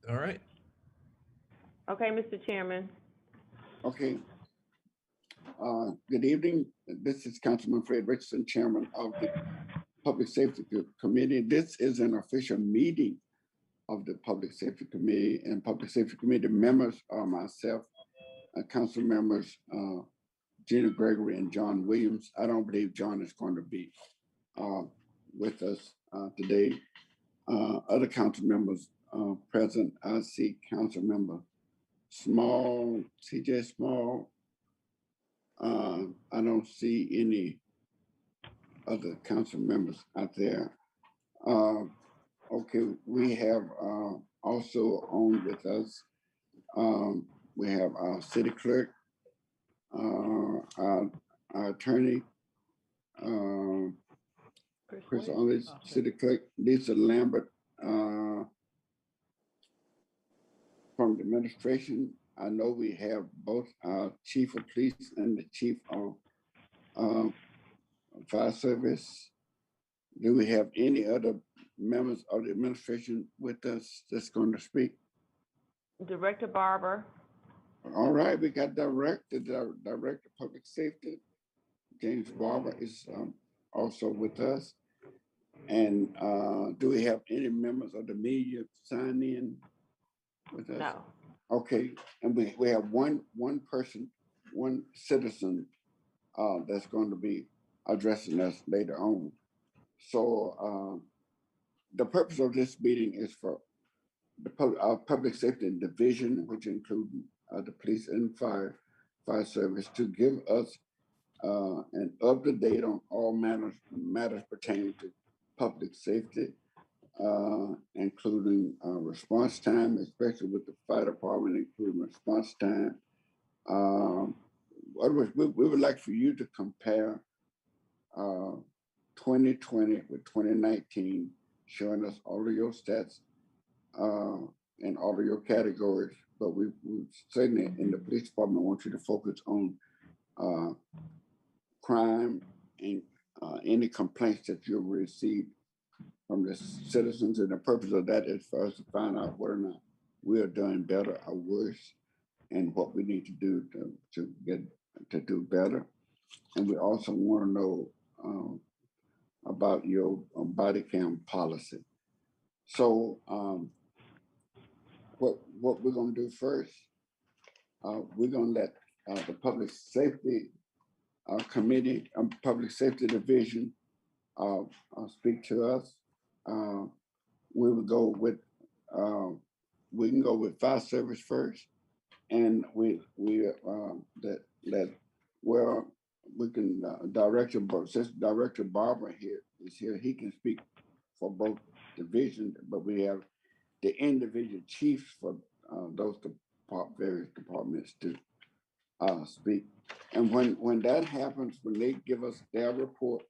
All right. Okay, Mr. Chairman. Okay, good evening. This is Councilman Fred Richardson, Chairman of the Public Safety Committee. This is an official meeting of the Public Safety Committee, and Public Safety Committee members are myself, council members Gina Gregory and John Williams. I don't believe John is going to be uh, with us today. Other council members present, I see Council Member Small, CJ Small. I don't see any other council members out there. Uh, okay, we have also on with us, we have our city clerk, our attorney, uh, Chris Ollis, city clerk, Lisa Lambert, from the administration. I know we have both our chief of police and the chief of uh, fire service. Do we have any other members of the administration with us that's going to speak? Director Barber. All right, we got Director of Public Safety, James Barber is also with us. And do we have any members of the media sign in with us? No. Okay, and we have one person, one citizen that's going to be addressing us later on. So the purpose of this meeting is for our public safety division, which include the police and fire service, to give us an up-to-date on all matters pertaining to public safety, including response time, especially with the fire department, including response time. We would like for you to compare 2020 with 2019, showing us all of your stats and all of your categories. But we certainly in the police department want you to focus on crime and any complaints that you've received from the citizens. And the purpose of that is for us to find out whether or not we are doing better or worse, and what we need to do to get to do better. And we also want to know about your body cam policy. So what we're going to do first, we're going to let the Public Safety Committee, Public Safety Division speak to us. We will go with, we can go with fire service first, and we can since Director Barber here is here, he can speak for both divisions, but we have the individual chiefs for those various departments to speak. And when that happens, when they give us their report,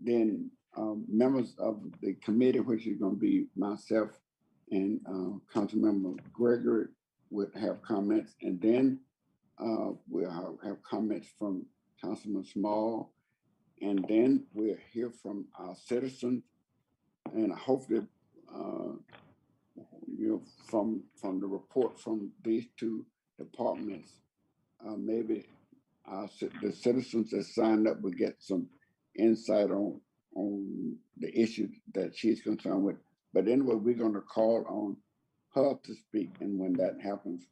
then members of the committee, which is going to be myself and Councilmember Gregory, would have comments, and then we'll have comments from Councilman Small, and then we'll hear from our citizens, and hopefully, from the report from these two departments, maybe the citizens that signed up will get some insight on the issue that she's concerned with. But anyway, we're going to call on her to speak, and when that happens,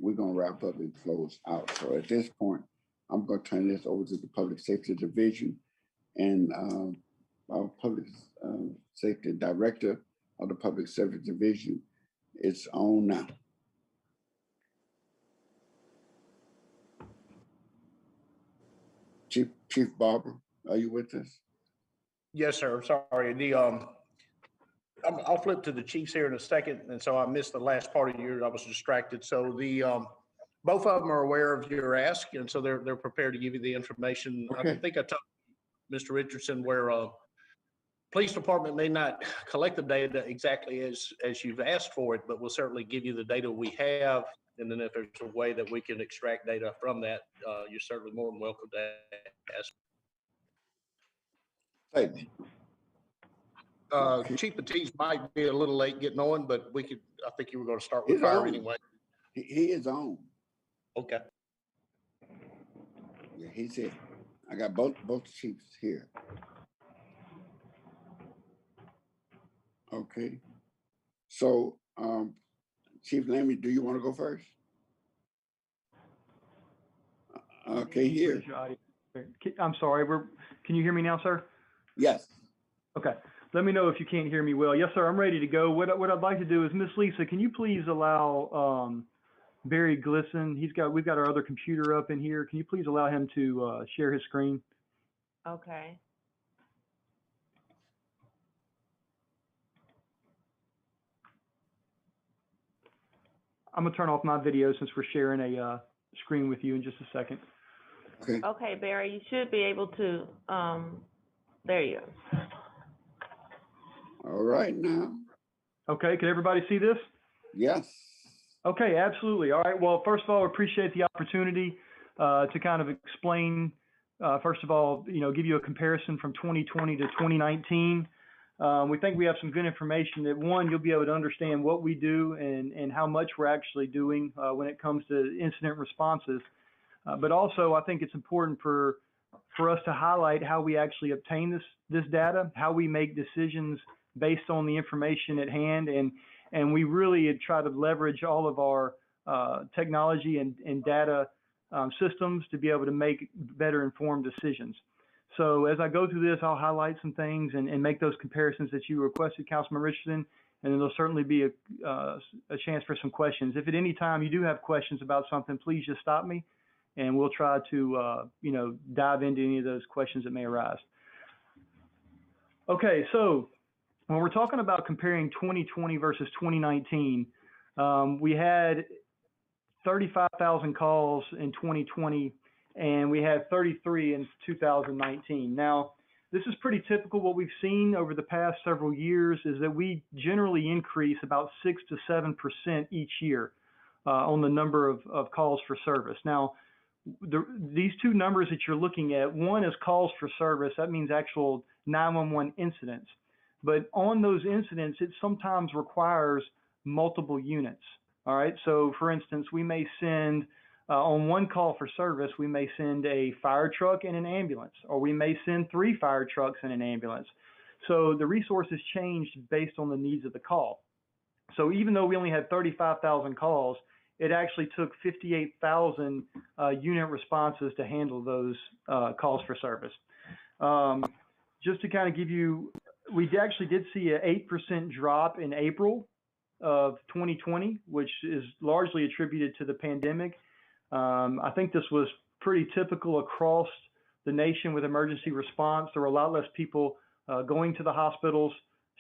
we're going to wrap up and close out. So at this point, I'm going to turn this over to the Public Safety Division, and our Public Safety Director of the Public Safety Division is on now. Chief Barber, are you with us? Yes, sir. Sorry. I'll flip to the chiefs here in a second, and so I missed the last part of yours. I was distracted. So both of them are aware of your ask, and so they're prepared to give you the information. Okay. I think I told Mr. Richardson where police department may not collect the data exactly as you've asked for it, but we'll certainly give you the data we have. And then if there's a way that we can extract data from that, you're certainly more than welcome to ask. Thank you. Chief Batiste might be a little late getting on, but I think you were going to start with He's fire on. anyway. He is on. Okay. Yeah, he's here. I got both chiefs here. Okay. So, Chief Lammy, do you want to go first? Okay, here. I'm sorry, can you hear me now, sir? Yes. Okay. Let me know if you can't hear me well. Yes, sir, I'm ready to go. What I'd like to do is, Miss Lisa, can you please allow Barry Glisson, we've got our other computer up in here. Can you please allow him to share his screen? Okay. I'm gonna turn off my video since we're sharing a screen with you in just a second. Okay. Okay, Barry, you should be able to, there you go. All right now. Okay, can everybody see this? Yes. Okay, absolutely. All right. Well, first of all, appreciate the opportunity to kind of explain, first of all, give you a comparison from 2020 to 2019. We think we have some good information that, one, you'll be able to understand what we do and how much we're actually doing when it comes to incident responses. But also, I think it's important for us to highlight how we actually obtain this data, how we make decisions based on the information at hand, and we really try to leverage all of our technology and data systems to be able to make better informed decisions. So as I go through this, I'll highlight some things and make those comparisons that you requested, Councilman Richardson, and then there'll certainly be a chance for some questions. If at any time you do have questions about something, please just stop me, and we'll try to dive into any of those questions that may arise. Okay, so when we're talking about comparing 2020 versus 2019, we had 35,000 calls in 2020, and we had 33 in 2019. Now, this is pretty typical. What we've seen over the past several years is that we generally increase about 6 to 7% each year on the number of calls for service. Now, these two numbers that you're looking at, one is calls for service. That means actual 911 incidents. But on those incidents, it sometimes requires multiple units. All right. So, for instance, we may send on one call for service, we may send a fire truck and an ambulance, or we may send 3 fire trucks and an ambulance. So the resources changed based on the needs of the call. So even though we only had 35,000 calls, it actually took 58,000 unit responses to handle those calls for service. Just to kind of give you, we actually did see an 8% drop in April of 2020, which is largely attributed to the pandemic. I think this was pretty typical across the nation with emergency response. There were a lot less people going to the hospitals.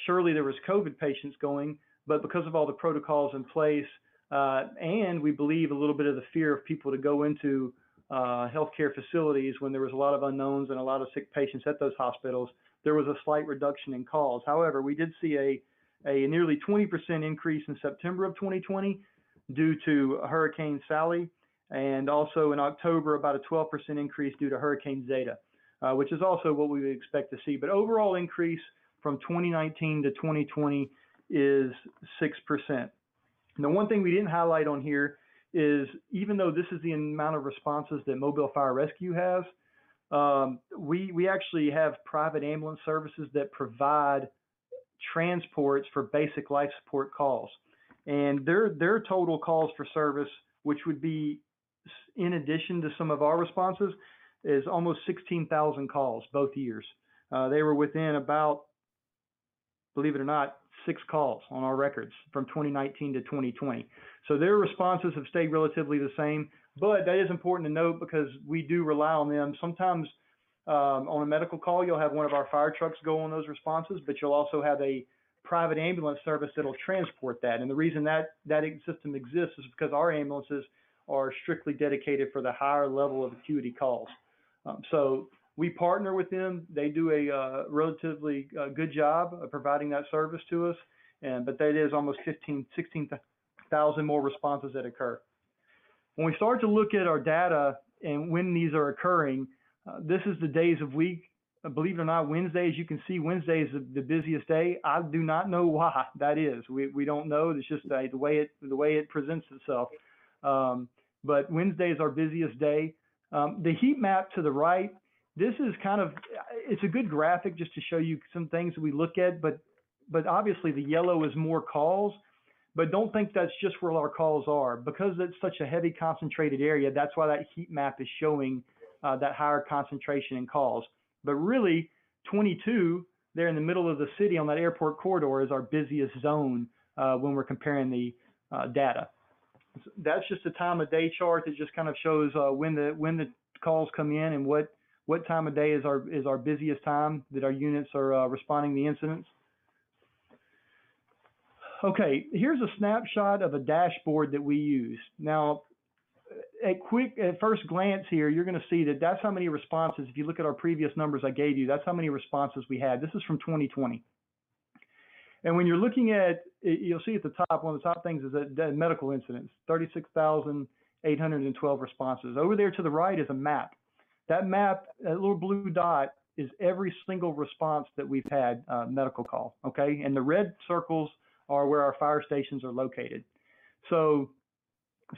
Surely there was COVID patients going, but because of all the protocols in place, and we believe a little bit of the fear of people to go into healthcare facilities when there was a lot of unknowns and a lot of sick patients at those hospitals, there was a slight reduction in calls. However, we did see a nearly 20% increase in September of 2020 due to Hurricane Sally, and also in October about a 12% increase due to Hurricane Zeta, which is also what we would expect to see. But overall increase from 2019 to 2020 is 6%. Now, one thing we didn't highlight on here is, even though this is the amount of responses that Mobile Fire Rescue has, we actually have private ambulance services that provide transports for basic life support calls. And their total calls for service, which would be in addition to some of our responses, is almost 16,000 calls both years. They were within about, believe it or not, 6 calls on our records from 2019 to 2020. So their responses have stayed relatively the same, but that is important to note because we do rely on them. Sometimes on a medical call, you'll have one of our fire trucks go on those responses, but you'll also have a private ambulance service that'll transport that. And the reason that system exists is because our ambulances are strictly dedicated for the higher level of acuity calls. So we partner with them. They do a relatively good job of providing that service to us, but that is almost 16,000 more responses that occur. When we start to look at our data and when these are occurring, this is the days of week believe it or not, Wednesday, as you can see, Wednesday is the busiest day. I do not know why that is. We don't know. It's just the way it presents itself. But Wednesday is our busiest day. The heat map to the right, this is it's a good graphic just to show you some things that we look at, but obviously the yellow is more calls, but don't think that's just where our calls are. Because it's such a heavy concentrated area, that's why that heat map is showing that higher concentration in calls. But really, 22 there in the middle of the city on that airport corridor is our busiest zone when we're comparing the data. That's just a time of day chart that just kind of shows when the calls come in and what time of day is our busiest time that our units are responding to the incidents. Okay, here's a snapshot of a dashboard that we use. Now, at first glance here, you're going to see that that's how many responses. If you look at our previous numbers I gave you, that's how many responses we had. This is from 2020. And when you're looking at, you'll see at the top, one of the top things is that medical incidents, 36,812 responses. Over there to the right is a map. That map, that little blue dot, is every single response that we've had medical call, okay? And the red circles are where our fire stations are located. So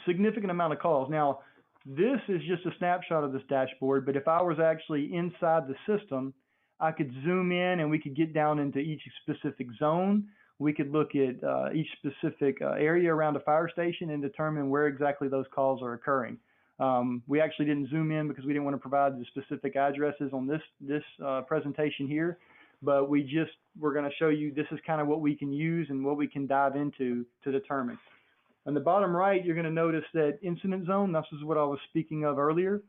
significant amount of calls. Now, this is just a snapshot of this dashboard, but if I was actually inside the system, I could zoom in and we could get down into each specific zone. We could look at each specific area around a fire station and determine where exactly those calls are occurring. We actually didn't zoom in because we didn't want to provide the specific addresses on this presentation here, but we're going to show you this is kind of what we can use and what we can dive into to determine. On the bottom right, you're going to notice that incident zone. This is what I was speaking of earlier.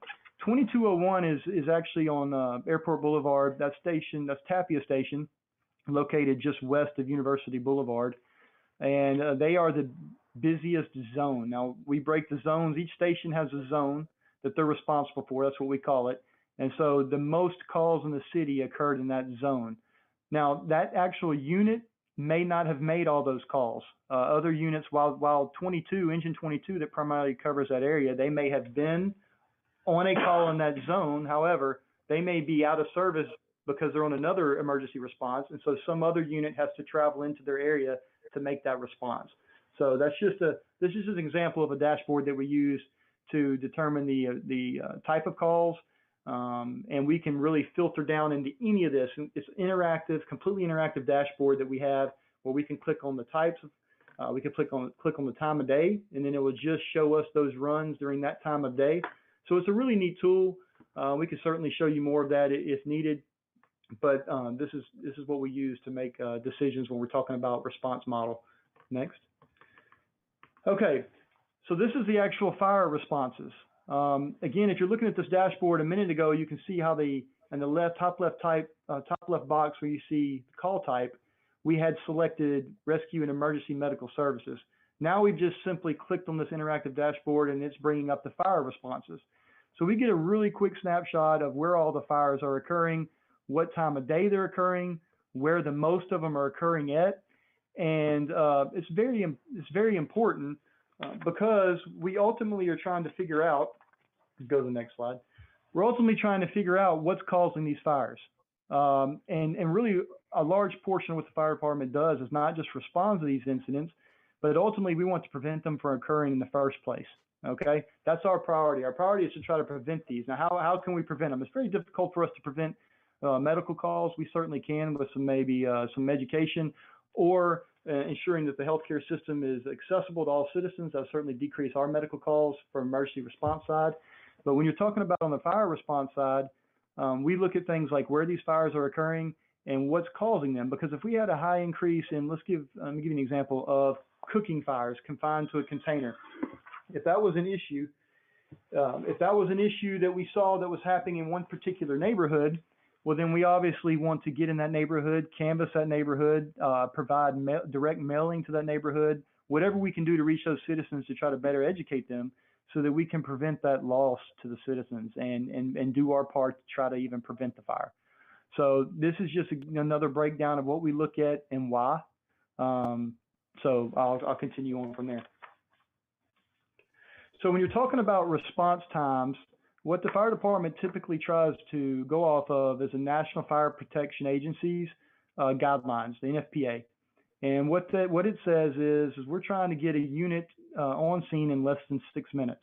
2201 is actually on Airport Boulevard. That's Tapia Station, located just west of University Boulevard. And they are the busiest zone. Now, we break the zones. Each station has a zone that they're responsible for. That's what we call it. And so the most calls in the city occurred in that zone. Now, that actual unit may not have made all those calls. Other units, while Engine 22 that primarily covers that area, they may have been on a call in that zone. However, they may be out of service because they're on another emergency response. And so some other unit has to travel into their area to make that response. So this is just an example of a dashboard that we use to determine the type of calls. And we can really filter down into any of this. It's interactive, completely interactive dashboard that we have where we can click on the types of, we can click on the time of day, and then it will just show us those runs during that time of day. So it's a really neat tool. We can certainly show you more of that if needed, but this is what we use to make decisions when we're talking about response model. Next. Okay, so this is the actual fire responses. Again, if you're looking at this dashboard a minute ago, you can see how in the top left box where you see the call type, we had selected rescue and emergency medical services. Now we've just simply clicked on this interactive dashboard and it's bringing up the fire responses. So we get a really quick snapshot of where all the fires are occurring, what time of day they're occurring, where the most of them are occurring at. And it's very important because we ultimately are trying to figure out, go to the next slide, we're ultimately trying to figure out what's causing these fires. And really a large portion of what the fire department does is not just respond to these incidents, but ultimately we want to prevent them from occurring in the first place. Okay, that's our priority. Our priority is to try to prevent these. Now, how can we prevent them? It's very difficult for us to prevent medical calls. We certainly can with some education or ensuring that the healthcare system is accessible to all citizens. That'll certainly decrease our medical calls from emergency response side. But when you're talking about on the fire response side, we look at things like where these fires are occurring and what's causing them. Because if we had a high increase in, let me give you an example of cooking fires confined to a container. If that was an issue, that we saw that was happening in one particular neighborhood, well, then we obviously want to get in that neighborhood, canvass that neighborhood, provide direct mailing to that neighborhood, whatever we can do to reach those citizens to try to better educate them so that we can prevent that loss to the citizens and do our part to try to even prevent the fire. So this is just another breakdown of what we look at and why. So I'll continue on from there. So when you're talking about response times, what the fire department typically tries to go off of is the National Fire Protection Agency's guidelines, the NFPA. And what it says is we're trying to get a unit on scene in less than 6 minutes.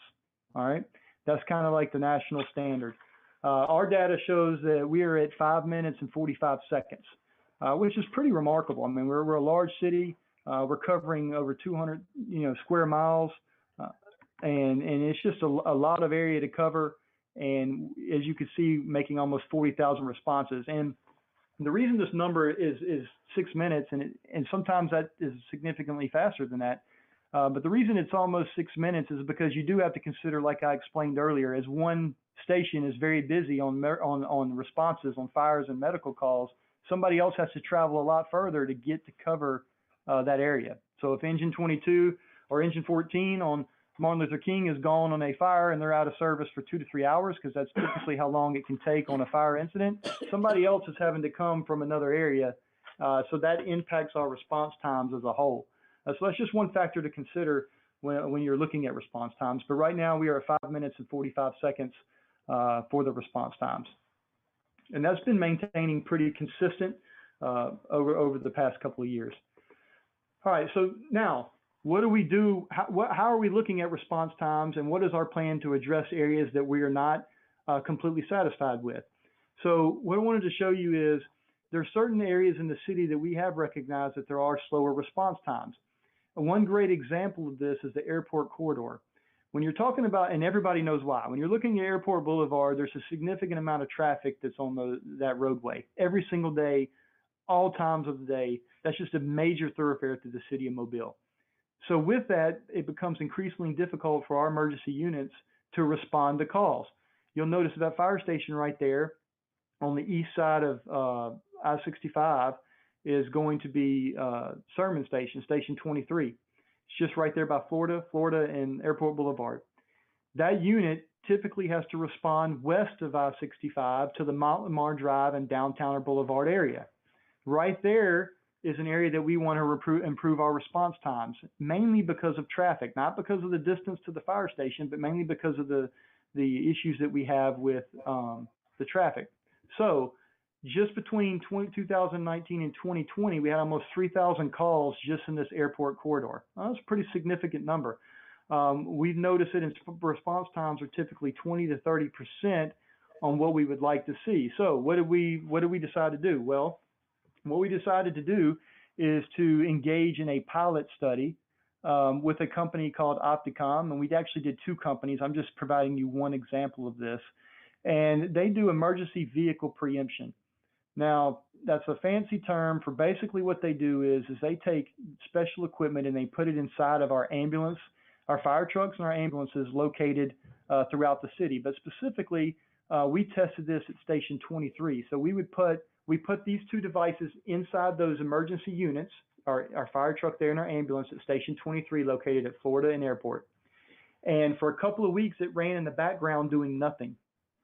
All right, that's kind of like the national standard. Our data shows that we are at 5 minutes and 45 seconds, which is pretty remarkable. I mean, we're a large city. We're covering over 200 square miles, and it's just a lot of area to cover. And as you can see, making almost 40,000 responses. And the reason this number is 6 minutes, and sometimes that is significantly faster than that. But the reason it's almost 6 minutes is because you do have to consider, like I explained earlier, as one station is very busy on responses on fires and medical calls, somebody else has to travel a lot further to get to cover that area. So if engine 22 or engine 14 on Martin Luther King is gone on a fire and they're out of service for 2 to 3 hours, because that's typically how long it can take on a fire incident, somebody else is having to come from another area. So that impacts our response times as a whole. So that's just one factor to consider when you're looking at response times. But right now we are at 5 minutes and 45 seconds for the response times. And that's been maintaining pretty consistent over the past couple of years. All right, so now, what do we do? How are we looking at response times, and what is our plan to address areas that we are not completely satisfied with? So what I wanted to show you is there are certain areas in the city that we have recognized that there are slower response times. And one great example of this is the airport corridor. When you're talking about, and everybody knows why, when you're looking at Airport Boulevard, there's a significant amount of traffic that's on that roadway every single day, all times of the day. That's just a major thoroughfare through the city of Mobile. So with that, it becomes increasingly difficult for our emergency units to respond to calls. You'll notice that fire station right there on the east side of I-65 is going to be Sermon Station, Station 23. It's just right there by Florida and Airport Boulevard. That unit typically has to respond west of I-65 to the Mount Lamar Drive and downtown or Boulevard area. Right there is an area that we want to improve our response times, mainly because of traffic, not because of the distance to the fire station, but mainly because of the issues that we have with the traffic. So just between 2019 and 2020, we had almost 3,000 calls just in this airport corridor. That's a pretty significant number. We've noticed that response times are typically 20 to 30% on what we would like to see. So what did we decide to do? Well, what we decided to do is to engage in a pilot study with a company called Opticom, and we actually did two companies. I'm just providing you one example of this. And they do emergency vehicle preemption. Now, that's a fancy term for basically what they do is they take special equipment and they put it inside of our ambulance, our fire trucks and our ambulances located throughout the city. But specifically, we tested this at Station 23. So we put these two devices inside those emergency units, our fire truck there and our ambulance at Station 23 located at Florida and Airport. And for a couple of weeks, it ran in the background doing nothing.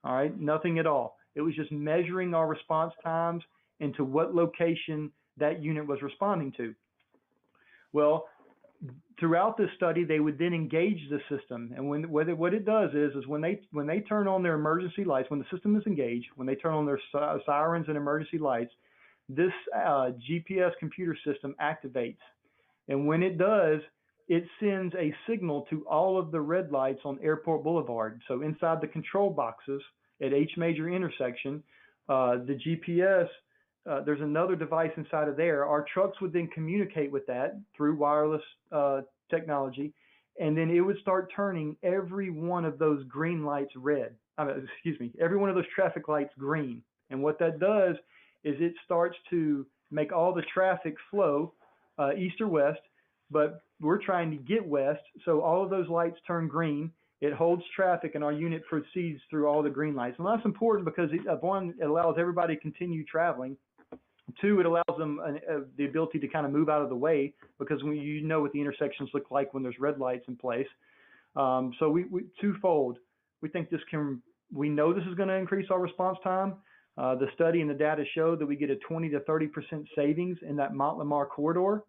All right, nothing at all. It was just measuring our response times and to what location that unit was responding to. Well, throughout this study, they would then engage the system. And what it does is when they turn on their emergency lights, when the system is engaged, when they turn on their sirens and emergency lights, this GPS computer system activates. And when it does, it sends a signal to all of the red lights on Airport Boulevard. So inside the control boxes at each major intersection, the GPS, there's another device inside of there. Our trucks would then communicate with that through wireless technology, and then it would start turning every one of those green lights red. Every one of those traffic lights green. And what that does is it starts to make all the traffic flow east or west, but we're trying to get west, so all of those lights turn green. It holds traffic, and our unit proceeds through all the green lights. And that's important because one, it allows everybody to continue traveling. Two, it allows them the ability to kind of move out of the way because you know what the intersections look like when there's red lights in place. So we twofold. We think we know this is going to increase our response time. The study and the data show that we get a 20 to 30% savings in that Mont Lamar corridor.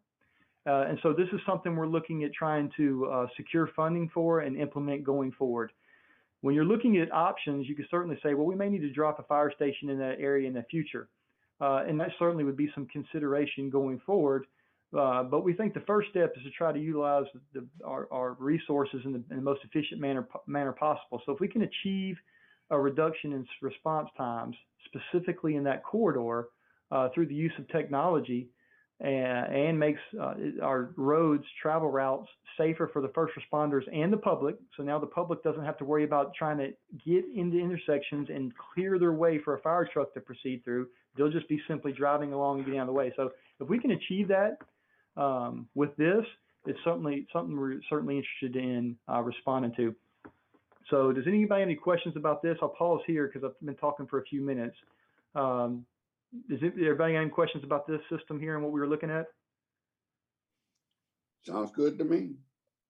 And so this is something we're looking at trying to secure funding for and implement going forward. when you're looking at options, you can certainly say, well, we may need to drop a fire station in that area in the future. And that certainly would be some consideration going forward. But we think the first step is to try to utilize our resources in the most efficient manner possible. So if we can achieve a reduction in response times, specifically in that corridor, through the use of technology, and makes our roads, travel routes safer for the first responders and the public. So now the public doesn't have to worry about trying to get into intersections and clear their way for a fire truck to proceed through. They'll just be simply driving along and getting out of the way. So if we can achieve that with this, it's certainly something we're certainly interested in responding to. So does anybody have any questions about this? I'll pause here because I've been talking for a few minutes. Does everybody have any questions about this system here and what we were looking at? Sounds good to me.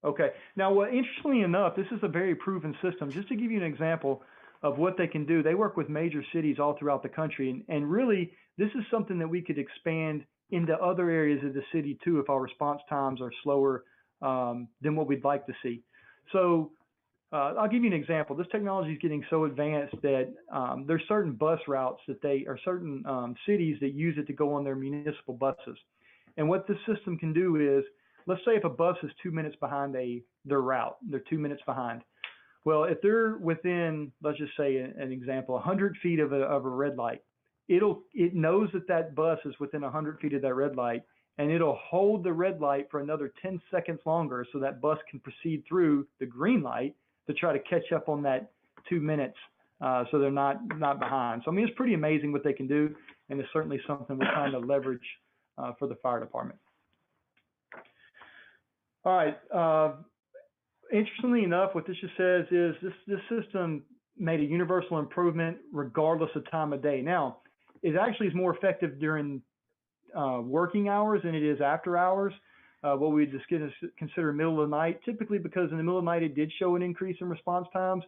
Okay. Now, well, interestingly enough, this is a very proven system. Just to give you an example of what they can do, they work with major cities all throughout the country. And really, this is something that we could expand into other areas of the city too if our response times are slower than what we'd like to see. So I'll give you an example. This technology is getting so advanced that there's certain bus routes that certain cities that use it to go on their municipal buses. And what this system can do is, let's say if a bus is 2 minutes behind their route, they're 2 minutes behind. Well, if they're within, let's just say an example, 100 feet of a red light, it knows that bus is within 100 feet of that red light, and it'll hold the red light for another 10 seconds longer so that bus can proceed through the green light to try to catch up on that 2 minutes, so they're not behind. So I mean, it's pretty amazing what they can do, and it's certainly something we're trying to leverage for the fire department. All right. Interestingly enough, what this just says is this system made a universal improvement regardless of time of day. Now, it actually is more effective during working hours than it is after hours. What we just consider middle of the night, typically because in the middle of the night it did show an increase in response times.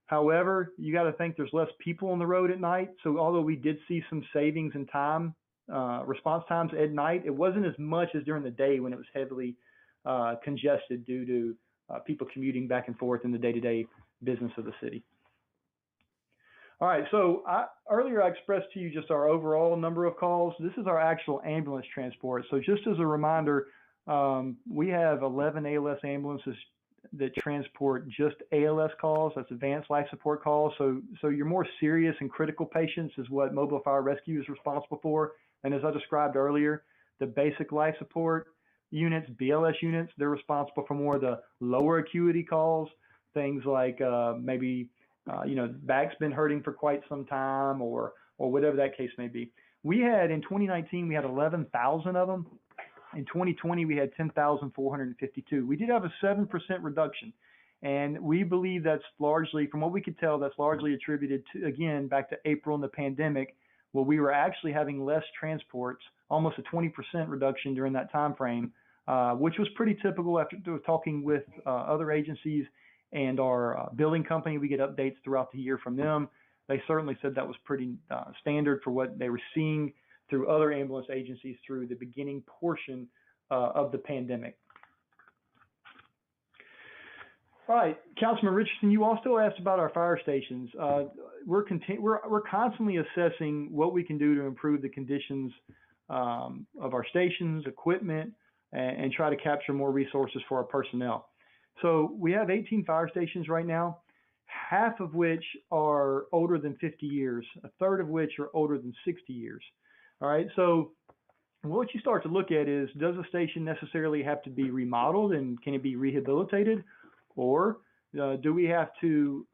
However, you got to think there's less people on the road at night. So although we did see some savings in time, response times at night, it wasn't as much as during the day when it was heavily congested due to people commuting back and forth in the day-to-day business of the city. All right, so earlier I expressed to you just our overall number of calls. This is our actual ambulance transport. So just as a reminder, we have 11 ALS ambulances that transport just ALS calls. That's advanced life support calls. So your more serious and critical patients is what mobile fire rescue is responsible for. And as I described earlier, the basic life support units, BLS units, they're responsible for more of the lower acuity calls, things like maybe back's been hurting for quite some time or whatever that case may be. We had in 2019, we had 11,000 of them. In 2020, we had 10,452. We did have a 7% reduction. And we believe that's largely, from what we could tell, that's largely attributed to, again, back to April and the pandemic, where we were actually having less transports, almost a 20% reduction during that time frame, which was pretty typical after talking with other agencies and our billing company. We get updates throughout the year from them. They certainly said that was pretty standard for what they were seeing through other ambulance agencies through the beginning portion of the pandemic. All right, Councilman Richardson, you also asked about our fire stations. We're constantly assessing what we can do to improve the conditions of our stations, equipment, and try to capture more resources for our personnel. So we have 18 fire stations right now, half of which are older than 50 years, a third of which are older than 60 years. All right, so what you start to look at is, does a station necessarily have to be remodeled and can it be rehabilitated? Or do we have to,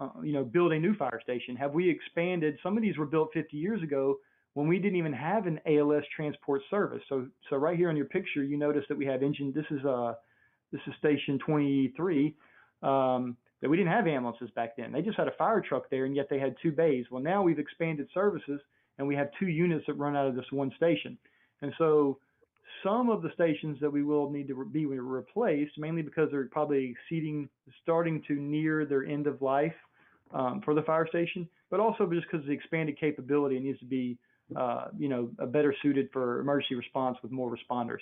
build a new fire station? Have we expanded? Some of these were built 50 years ago when we didn't even have an ALS transport service. So right here on your picture, you notice that we have this is station 23, that we didn't have ambulances back then. They just had a fire truck there, and yet they had 2 bays. Well, now we've expanded services, and we have 2 units that run out of this one station. And so some of the stations that we will need to be replaced, mainly because they're probably starting to near their end of life for the fire station, but also just because of the expanded capability, it needs to be, better suited for emergency response with more responders.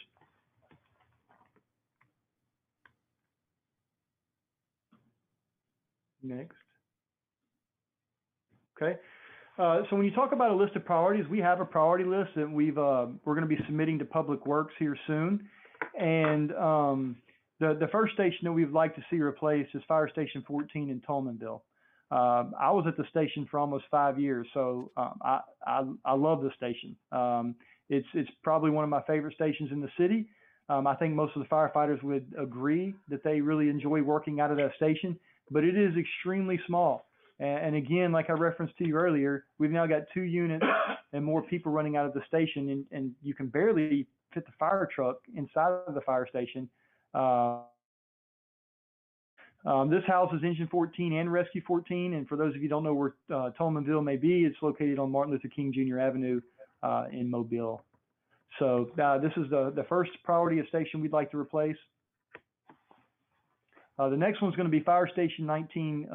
Next. Okay. So when you talk about a list of priorities, we have a priority list that we're going to be submitting to Public Works here soon. And the first station that we'd like to see replaced is Fire Station 14 in Tolmanville. I was at the station for almost 5 years, so I love the station. It's probably one of my favorite stations in the city. I think most of the firefighters would agree that they really enjoy working out of that station, but it is extremely small. And again, like I referenced to you earlier, we've now got 2 units and more people running out of the station, and you can barely fit the fire truck inside of the fire station. This houses Engine 14 and Rescue 14, and for those of you who don't know where Tolmanville may be, it's located on Martin Luther King Jr. Avenue in Mobile. So this is the first priority of station we'd like to replace. The next one's going to be Fire Station 19,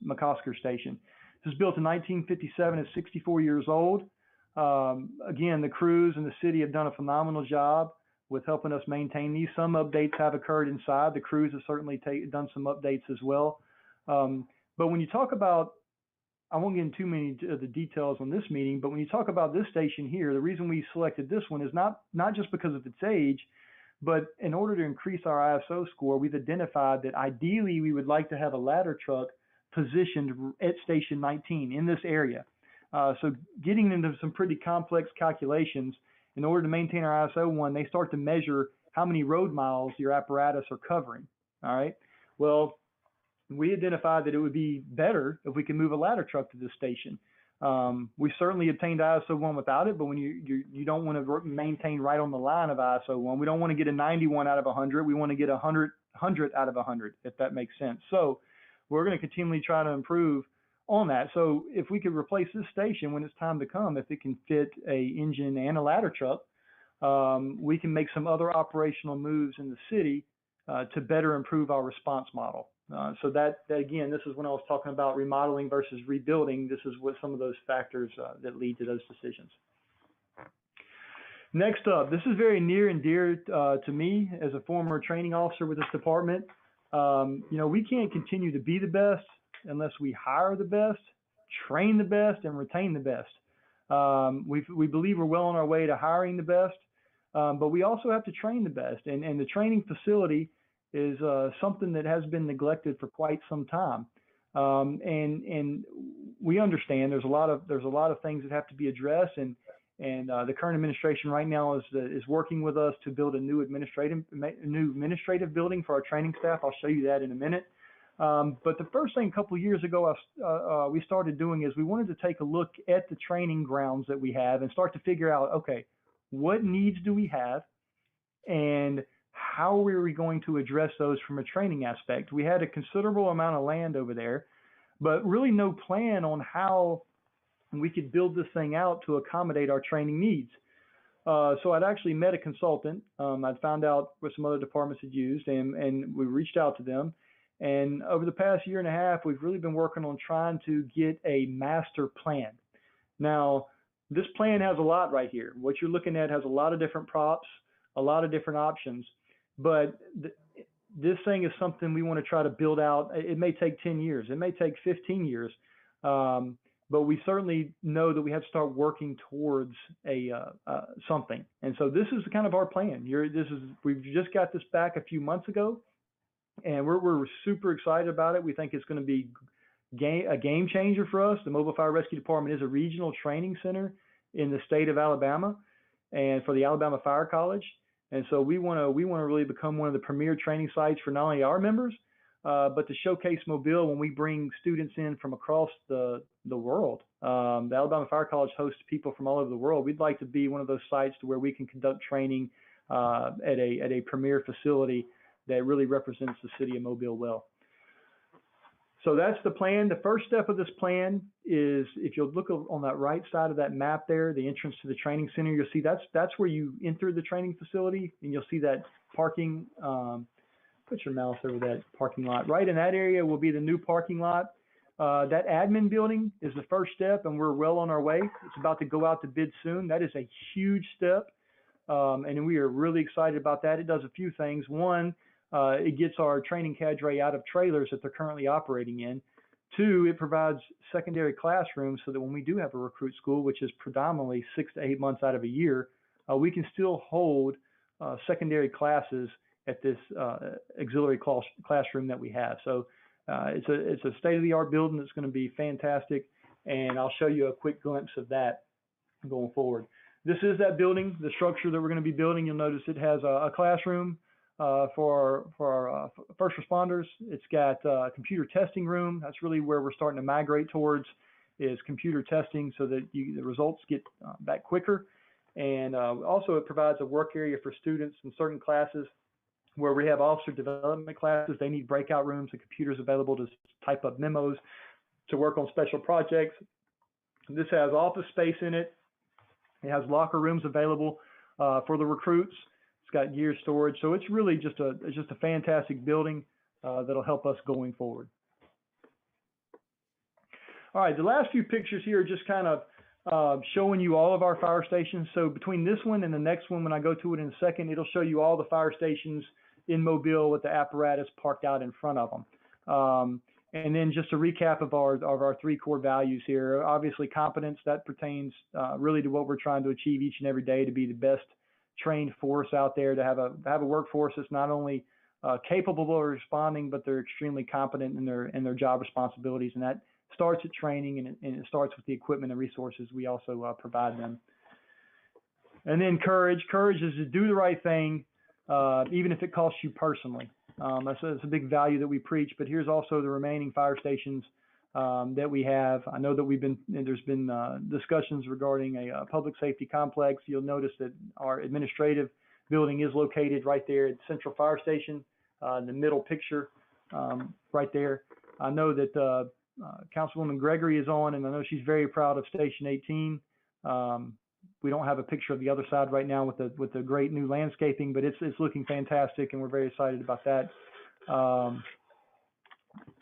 McCosker Station. This was built in 1957. It's 64 years old. Again, the crews and the city have done a phenomenal job with helping us maintain these. Some updates have occurred inside. The crews have certainly done some updates as well. But when you talk about, I won't get into too many of the details on this meeting, but when you talk about this station here, the reason we selected this one is not just because of its age, but in order to increase our ISO score, we've identified that ideally we would like to have a ladder truck positioned at Station 19 in this area. So getting into some pretty complex calculations, in order to maintain our ISO 1, they start to measure how many road miles your apparatus are covering. All right. Well, we identified that it would be better if we could move a ladder truck to this station. We certainly obtained ISO 1 without it, but when you don't want to maintain right on the line of ISO 1, we don't want to get a 91 out of 100. We want to get a 100 out of 100, if that makes sense. So we're going to continually try to improve on that. So if we could replace this station when it's time to come, if it can fit a engine and a ladder truck, we can make some other operational moves in the city to better improve our response model. So that again, this is when I was talking about remodeling versus rebuilding. This is what some of those factors that lead to those decisions. Next up, this is very near and dear to me as a former training officer with this department. We can't continue to be the best unless we hire the best, train the best, and retain the best. We believe we're well on our way to hiring the best, but we also have to train the best. And the training facility is something that has been neglected for quite some time. And we understand there's a lot of things that have to be addressed, and the current administration right now is working with us to build a new administrative building for our training staff. I'll show you that in a minute. But the first thing a couple of years ago we started doing is we wanted to take a look at the training grounds that we have and start to figure out, okay, what needs do we have, and how are we going to address those from a training aspect? We had a considerable amount of land over there, but really no plan on how we could build this thing out to accommodate our training needs. So I'd actually met a consultant. I'd found out what some other departments had used, and we reached out to them. And over the past year and a half, we've really been working on trying to get a master plan. Now, this plan has a lot right here. What you're looking at has a lot of different props, a lot of different options, but this thing is something we want to try to build out. It may take 10 years. It may take 15 years. But we certainly know that we have to start working towards something. And so this is kind of our plan. We've just got this back a few months ago, and we're super excited about it. We think it's going to be a game changer for us. The Mobile Fire Rescue Department is a regional training center in the state of Alabama, and for the Alabama Fire College. And so we want to really become one of the premier training sites for not only our members, but to showcase Mobile when we bring students in from across the world. The Alabama Fire College hosts people from all over the world. We'd like to be one of those sites to where we can conduct training at a premier facility that really represents the city of Mobile well. So that's the plan. The first step of this plan is, if you'll look on that right side of that map there, the entrance to the training center, you'll see that's where you enter the training facility, and you'll see that parking. Put your mouse over that parking lot. Right in that area will be the new parking lot. That admin building is the first step, and we're well on our way. It's about to go out to bid soon. That is a huge step, and we are really excited about that. It does a few things. One, it gets our training cadre out of trailers that they're currently operating in. Two, it provides secondary classrooms so that when we do have a recruit school, which is predominantly 6 to 8 months out of a year, we can still hold secondary classes at this auxiliary classroom that we have. So it's a state-of-the-art building that's going to be fantastic, and I'll show you a quick glimpse of that going forward. This is that building, the structure that we're going to be building. You'll notice it has a classroom for our first responders. It's got a computer testing room. That's really where we're starting to migrate towards, is computer testing, so that the results get back quicker. And also it provides a work area for students in certain classes where we have officer development classes. They need breakout rooms and computers available to type up memos, to work on special projects. This has office space in it. It has locker rooms available for the recruits. It's got gear storage. So it's really just a fantastic building that'll help us going forward. All right, the last few pictures here are just kind of showing you all of our fire stations. So between this one and the next one, when I go to it in a second, it'll show you all the fire stations in Mobile with the apparatus parked out in front of them. And then just a recap of our three core values here. Obviously, competence, that pertains really to what we're trying to achieve each and every day, to be the best trained force out there, to have a workforce that's not only capable of responding, but they're extremely competent in their job responsibilities. And that starts at training, and it starts with the equipment and resources we also provide them. And then courage. Courage is to do the right thing, even if it costs you personally. That's a big value that we preach, but here's also the remaining fire stations that we have. I know that there's been discussions regarding a public safety complex. You'll notice that our administrative building is located right there at Central Fire Station, in the middle picture, right there. I know that Councilwoman Gregory is on, and I know she's very proud of Station 18. We don't have a picture of the other side right now with the great new landscaping, but it's looking fantastic, and we're very excited about that.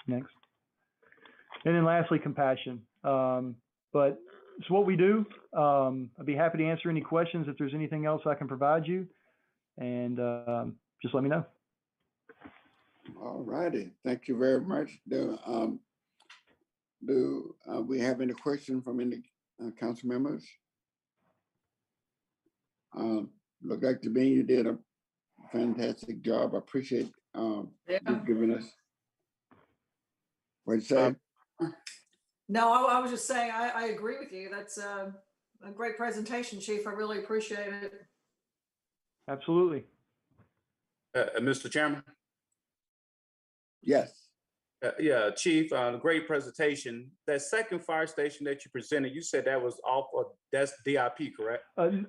Next. And then lastly, compassion. But it's what we do. I'd be happy to answer any questions if there's anything else I can provide you, and just let me know. All righty. Thank you very much. Do we have any questions from any council members? Look like to me you did a fantastic job. I appreciate you giving us. What'd you say? No, I was just saying, I agree with you. That's a great presentation, Chief. I really appreciate it. Absolutely. Mr. Chairman? Yes. Yeah, Chief, great presentation. That second fire station that you presented, you said that was that's DIP, correct?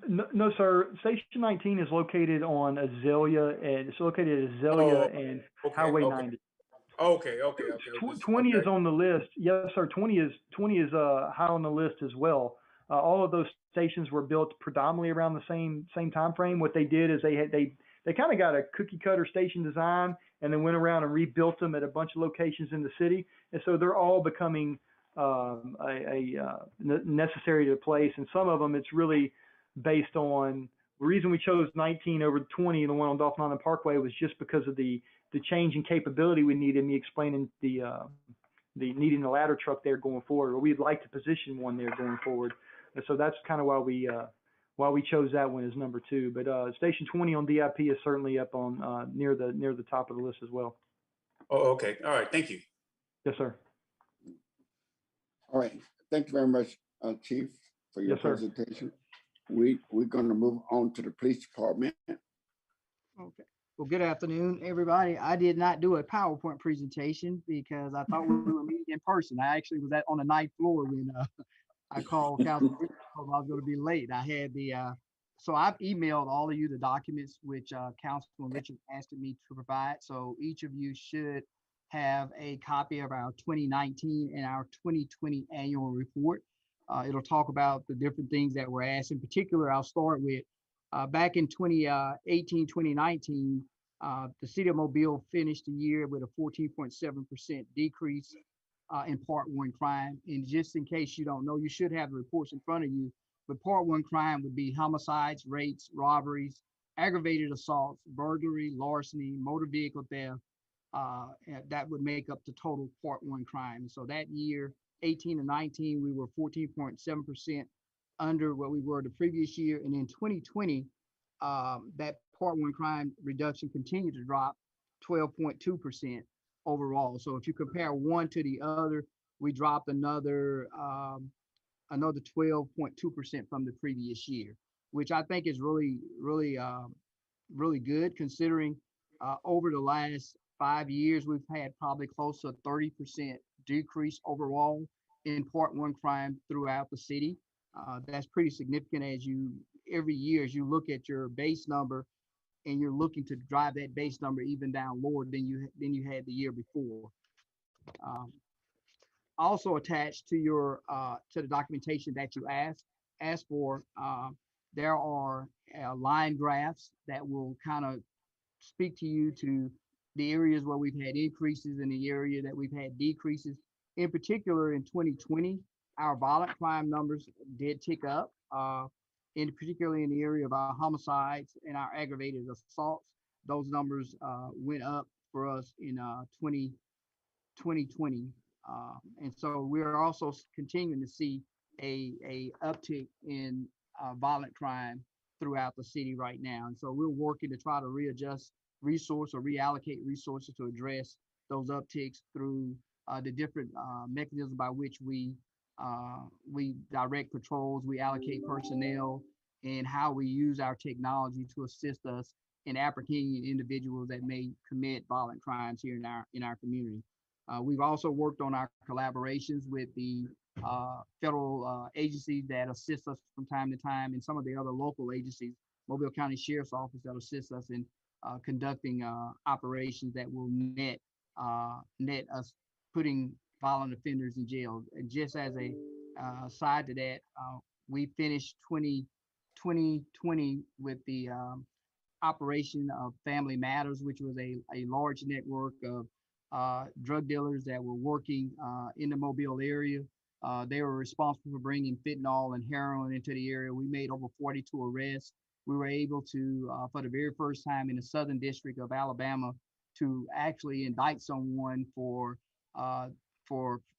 No, sir. Station 19 is located on Azalea, and it's located at Azalea and Highway 90. Okay. 20 is on the list. Yes, sir. 20 is high on the list as well. All of those stations were built predominantly around the same time frame. What they did is they kind of got a cookie cutter station design, and then went around and rebuilt them at a bunch of locations in the city. And so they're all becoming necessary to place. And some of them, it's really based on the reason we chose 19 over 20, the one on Dolphin Island Parkway, was just because of the change in capability we needed, me explaining the needing the ladder truck there going forward, or we'd like to position one there going forward. And so that's kind of why we chose that one as number 2. But Station 20 on DIP is certainly up on near the top of the list as well. Oh, okay. All right. Thank you. Yes, sir. All right. Thank you very much, Chief, for your presentation. We're going to move on to the police department. Okay. Well, good afternoon, everybody. I did not do a PowerPoint presentation because I thought we were meeting in person. I actually was on the 9th floor when I called Councilman Richard because I was going to be late. I had so I've emailed all of you the documents which Councilman Richard asked me to provide. So each of you should have a copy of our 2019 and our 2020 annual report. It'll talk about the different things that were asked. In particular, I'll start with back in 2018, 2019, the city of Mobile finished the year with a 14.7% decrease in Part 1 crime. And just in case you don't know, you should have the reports in front of you. But Part 1 crime would be homicides, rapes, robberies, aggravated assaults, burglary, larceny, motor vehicle theft, and that would make up the total Part 1 crime. So that year, 18 and 19, we were 14.7% under what we were the previous year. And in 2020, that Part 1 crime reduction continued to drop 12.2% overall. So if you compare one to the other, we dropped another 12.2% from the previous year, which I think is really good considering over the last 5 years, we've had probably close to a 30% decrease overall in Part 1 crime throughout the city. That's pretty significant every year as you look at your base number and you're looking to drive that base number even down lower than you had the year before. Also attached to your to the documentation that you asked for, there are line graphs that will kind of speak to you to the areas where we've had increases and the area that we've had decreases. In particular, in 2020, our violent crime numbers did tick up, particularly in the area of our homicides and our aggravated assaults. Those numbers went up for us in 2020. And so we're also continuing to see a uptick in violent crime throughout the city right now. And so we're working to try to readjust resource or reallocate resources to address those upticks through the different mechanisms by which we direct patrols, we allocate personnel, and how we use our technology to assist us in apprehending individuals that may commit violent crimes here in our community. We've also worked on our collaborations with the federal agencies that assist us from time to time, and some of the other local agencies, Mobile County Sheriff's Office, that assist us in conducting operations that will net us putting violent offenders in jail. And just as a side to that, we finished 2020 with the operation of Family Matters, which was a large network of drug dealers that were working in the Mobile area. They were responsible for bringing fentanyl and heroin into the area. We made over 42 arrests. We were able to, for the very first time in the Southern District of Alabama, to actually indict someone for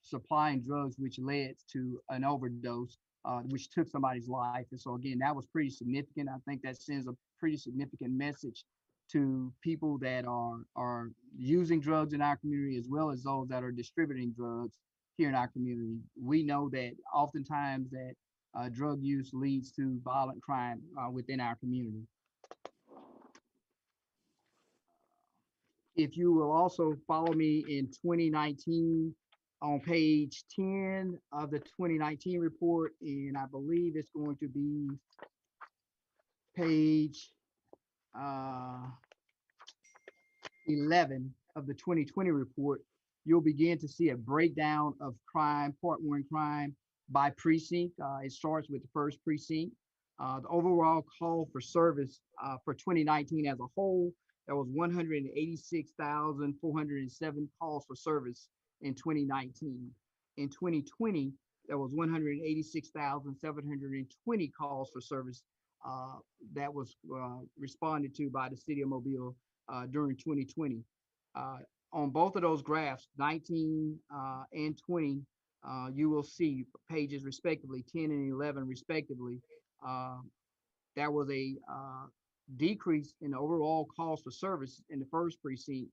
supplying drugs, which led to an overdose, which took somebody's life. And so again, that was pretty significant. I think that sends a pretty significant message to people that are using drugs in our community, as well as those that are distributing drugs here in our community. We know that oftentimes that drug use leads to violent crime within our community. If you will also follow me in 2019 on page 10 of the 2019 report, and I believe it's going to be page 11 of the 2020 report, you'll begin to see a breakdown of crime, Part 1 crime by precinct. It starts with the first precinct. The overall call for service for 2019 as a whole, there was 186,407 calls for service in 2019. In 2020, there was 186,720 calls for service that was responded to by the city of Mobile during 2020. On both of those graphs, 19 and 20, you will see pages respectively, 10 and 11 respectively. There was a decrease in the overall calls for service in the first precinct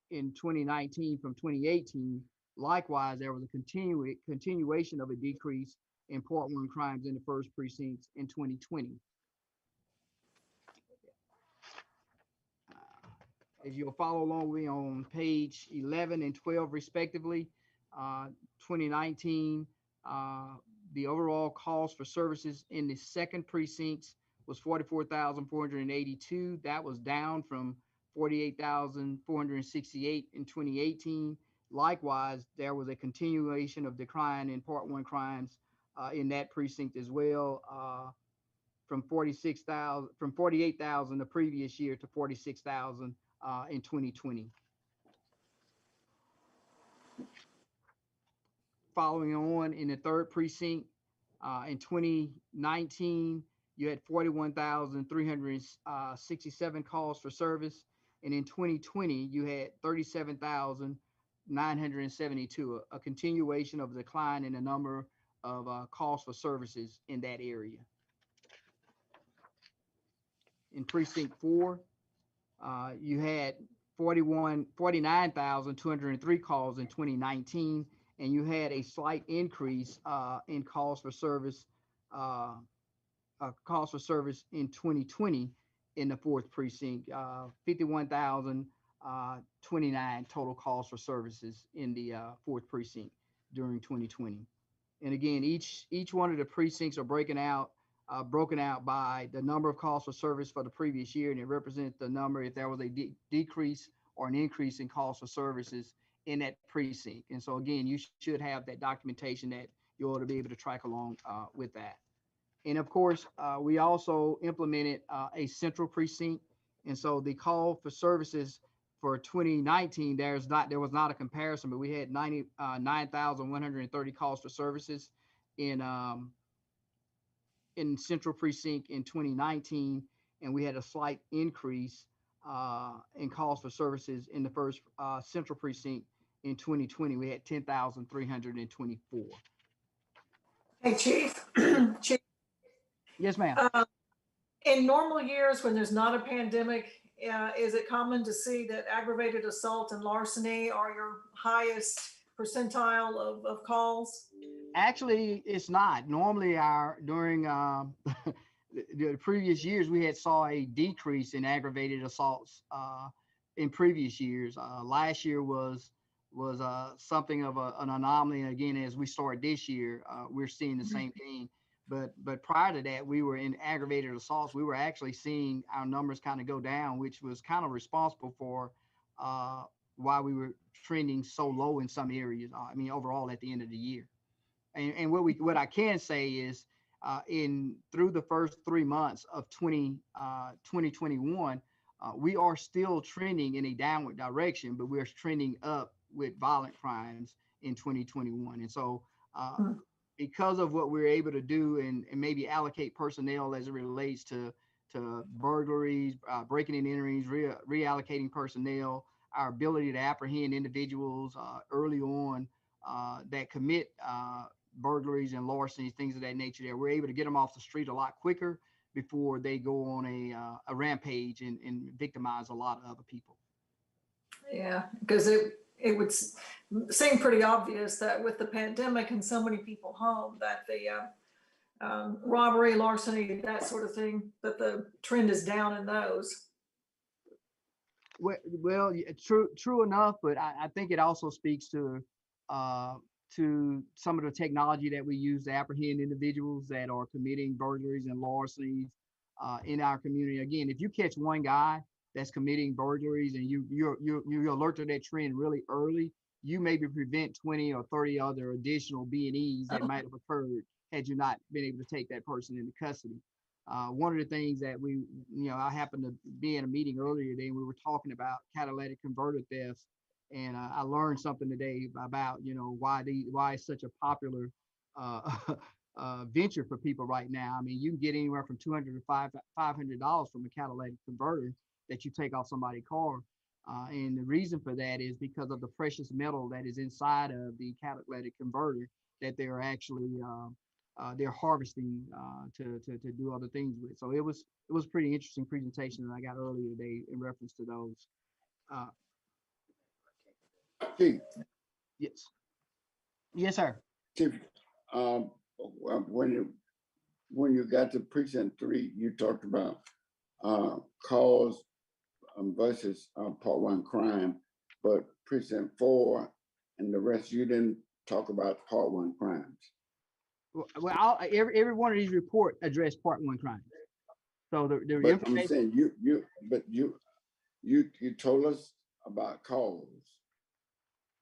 in 2019 from 2018. Likewise, there was a continuation of a decrease in Part 1 crimes in the first precincts in 2020. As you'll follow along with me on page 11 and 12 respectively, 2019, the overall calls for services in the second precincts was 44,482. That was down from 48,468 in 2018. Likewise, there was a continuation of decline in Part 1 crimes in that precinct as well, from 48,000 the previous year to 46,000 in 2020. Following on in the third precinct, in 2019, you had 41,367 calls for service. And in 2020, you had 37,972, a continuation of the decline in the number of calls for services in that area. In precinct 4, you had 49,203 calls in 2019, and you had a slight increase in calls for service in 2020 in the 4th precinct, 51,029 total calls for services in the 4th precinct during 2020. And again, each one of the precincts are broken out by the number of calls for service for the previous year, and it represents the number if there was a decrease or an increase in calls for services in that precinct. And so again, you should have that documentation that you ought to be able to track along with that. And of course, we also implemented a central precinct. And so the call for services for 2019, there was not a comparison, but we had 9,130 calls for services in central precinct in 2019, and we had a slight increase in calls for services in the first central precinct in 2020. We had 10,324. Hey, Chief. Chief, Yes, ma'am. in normal years when there's not a pandemic, is it common to see that aggravated assault and larceny are your highest percentile of calls? Actually, it's not. Normally, during the previous years, we had saw a decrease in aggravated assaults in previous years. Last year was something of an anomaly. And again, as we start this year, we're seeing the same thing. But prior to that, we were in aggravated assaults. We were actually seeing our numbers kind of go down, which was kind of responsible for why we were trending so low in some areas. I mean, overall at the end of the year. And what I can say is through the first 3 months of 2021, we are still trending in a downward direction, but we're trending up with violent crimes in 2021. And so because of what we're able to do and maybe allocate personnel as it relates to burglaries, breaking and enterings, reallocating personnel, our ability to apprehend individuals early on that commit burglaries and larcenies, things of that nature, that we're able to get them off the street a lot quicker before they go on a rampage and victimize a lot of other people. Yeah, because it would seem pretty obvious that with the pandemic and so many people home, that the robbery, larceny, that sort of thing, that the trend is down in those. Well, true enough, but I think it also speaks to some of the technology that we use to apprehend individuals that are committing burglaries and larcenies in our community. Again, if you catch one guy that's committing burglaries and you alert to that trend really early, you maybe prevent 20 or 30 other additional B&Es that might have occurred had you not been able to take that person into custody. One of the things that I happened to be in a meeting earlier today, and we were talking about catalytic converter thefts, and I learned something today about why it's such a popular venture for people right now. I mean, you can get anywhere from $200 to $500 from a catalytic converter that you take off somebody's car. And the reason for that is because of the precious metal that is inside of the catalytic converter that they're actually they're harvesting to do other things with. So it was a pretty interesting presentation that I got earlier today in reference to those. Chief, Yes, sir. Chief, when you got to precinct 3, you talked about calls versus part 1 crime, but precinct 4 and the rest, you didn't talk about part 1 crimes. Well, every one of these reports address part 1 crimes. So the But information. I'm saying you told us about calls,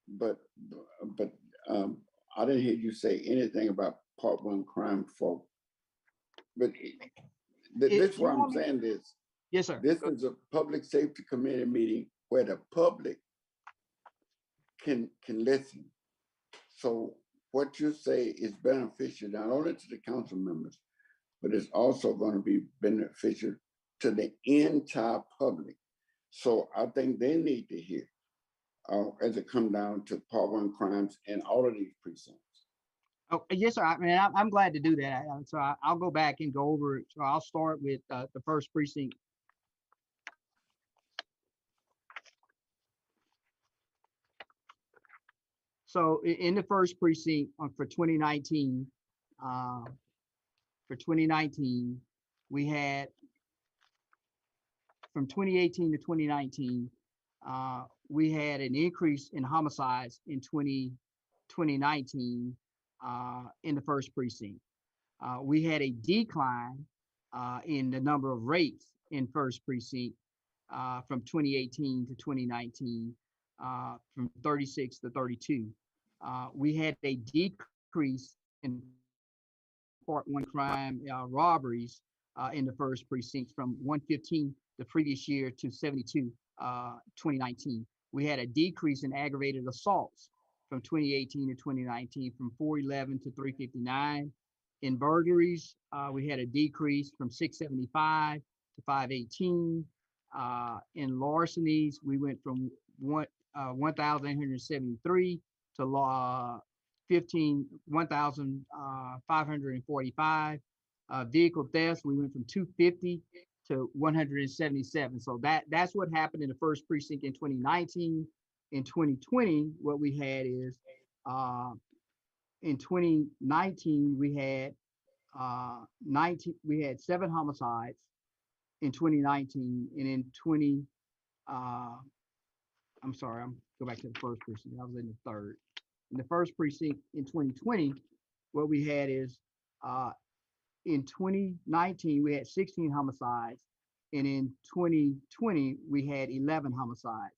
but I didn't hear you say anything about part 1 crime for. But this what I'm saying is. Yes, sir. This is a public safety committee meeting where the public can listen. So what you say is beneficial not only to the council members, but it's also going to be beneficial to the entire public. So I think they need to hear as it come down to part one crimes in all of these precincts. Oh, yes, sir. I mean, I'm glad to do that. So I'll go back and go over it. So I'll start with the first precinct. So in the first precinct for 2019, we had from 2018 to 2019, we had an increase in homicides in 2019 in the first precinct. We had a decline in the number of rapes in first precinct from 2018 to 2019, from 36 to 32. We had a decrease in part one crime robberies in the first precinct from 115 the previous year to 72 2019. We had a decrease in aggravated assaults from 2018 to 2019 from 411 to 359. In burglaries, we had a decrease from 675 to 518. In larcenies, we went from 1,873 to 1,545. Vehicle thefts, we went from 250 to 177. So that's what happened in the first precinct in 2019. In 2020, what we had is in 2019 we had 7 homicides in 2019, and in 20 I'm sorry, I'm go back to the first precinct. I was in the third. In the first precinct in 2020, what we had is in 2019 we had 16 homicides, and in 2020 we had 11 homicides.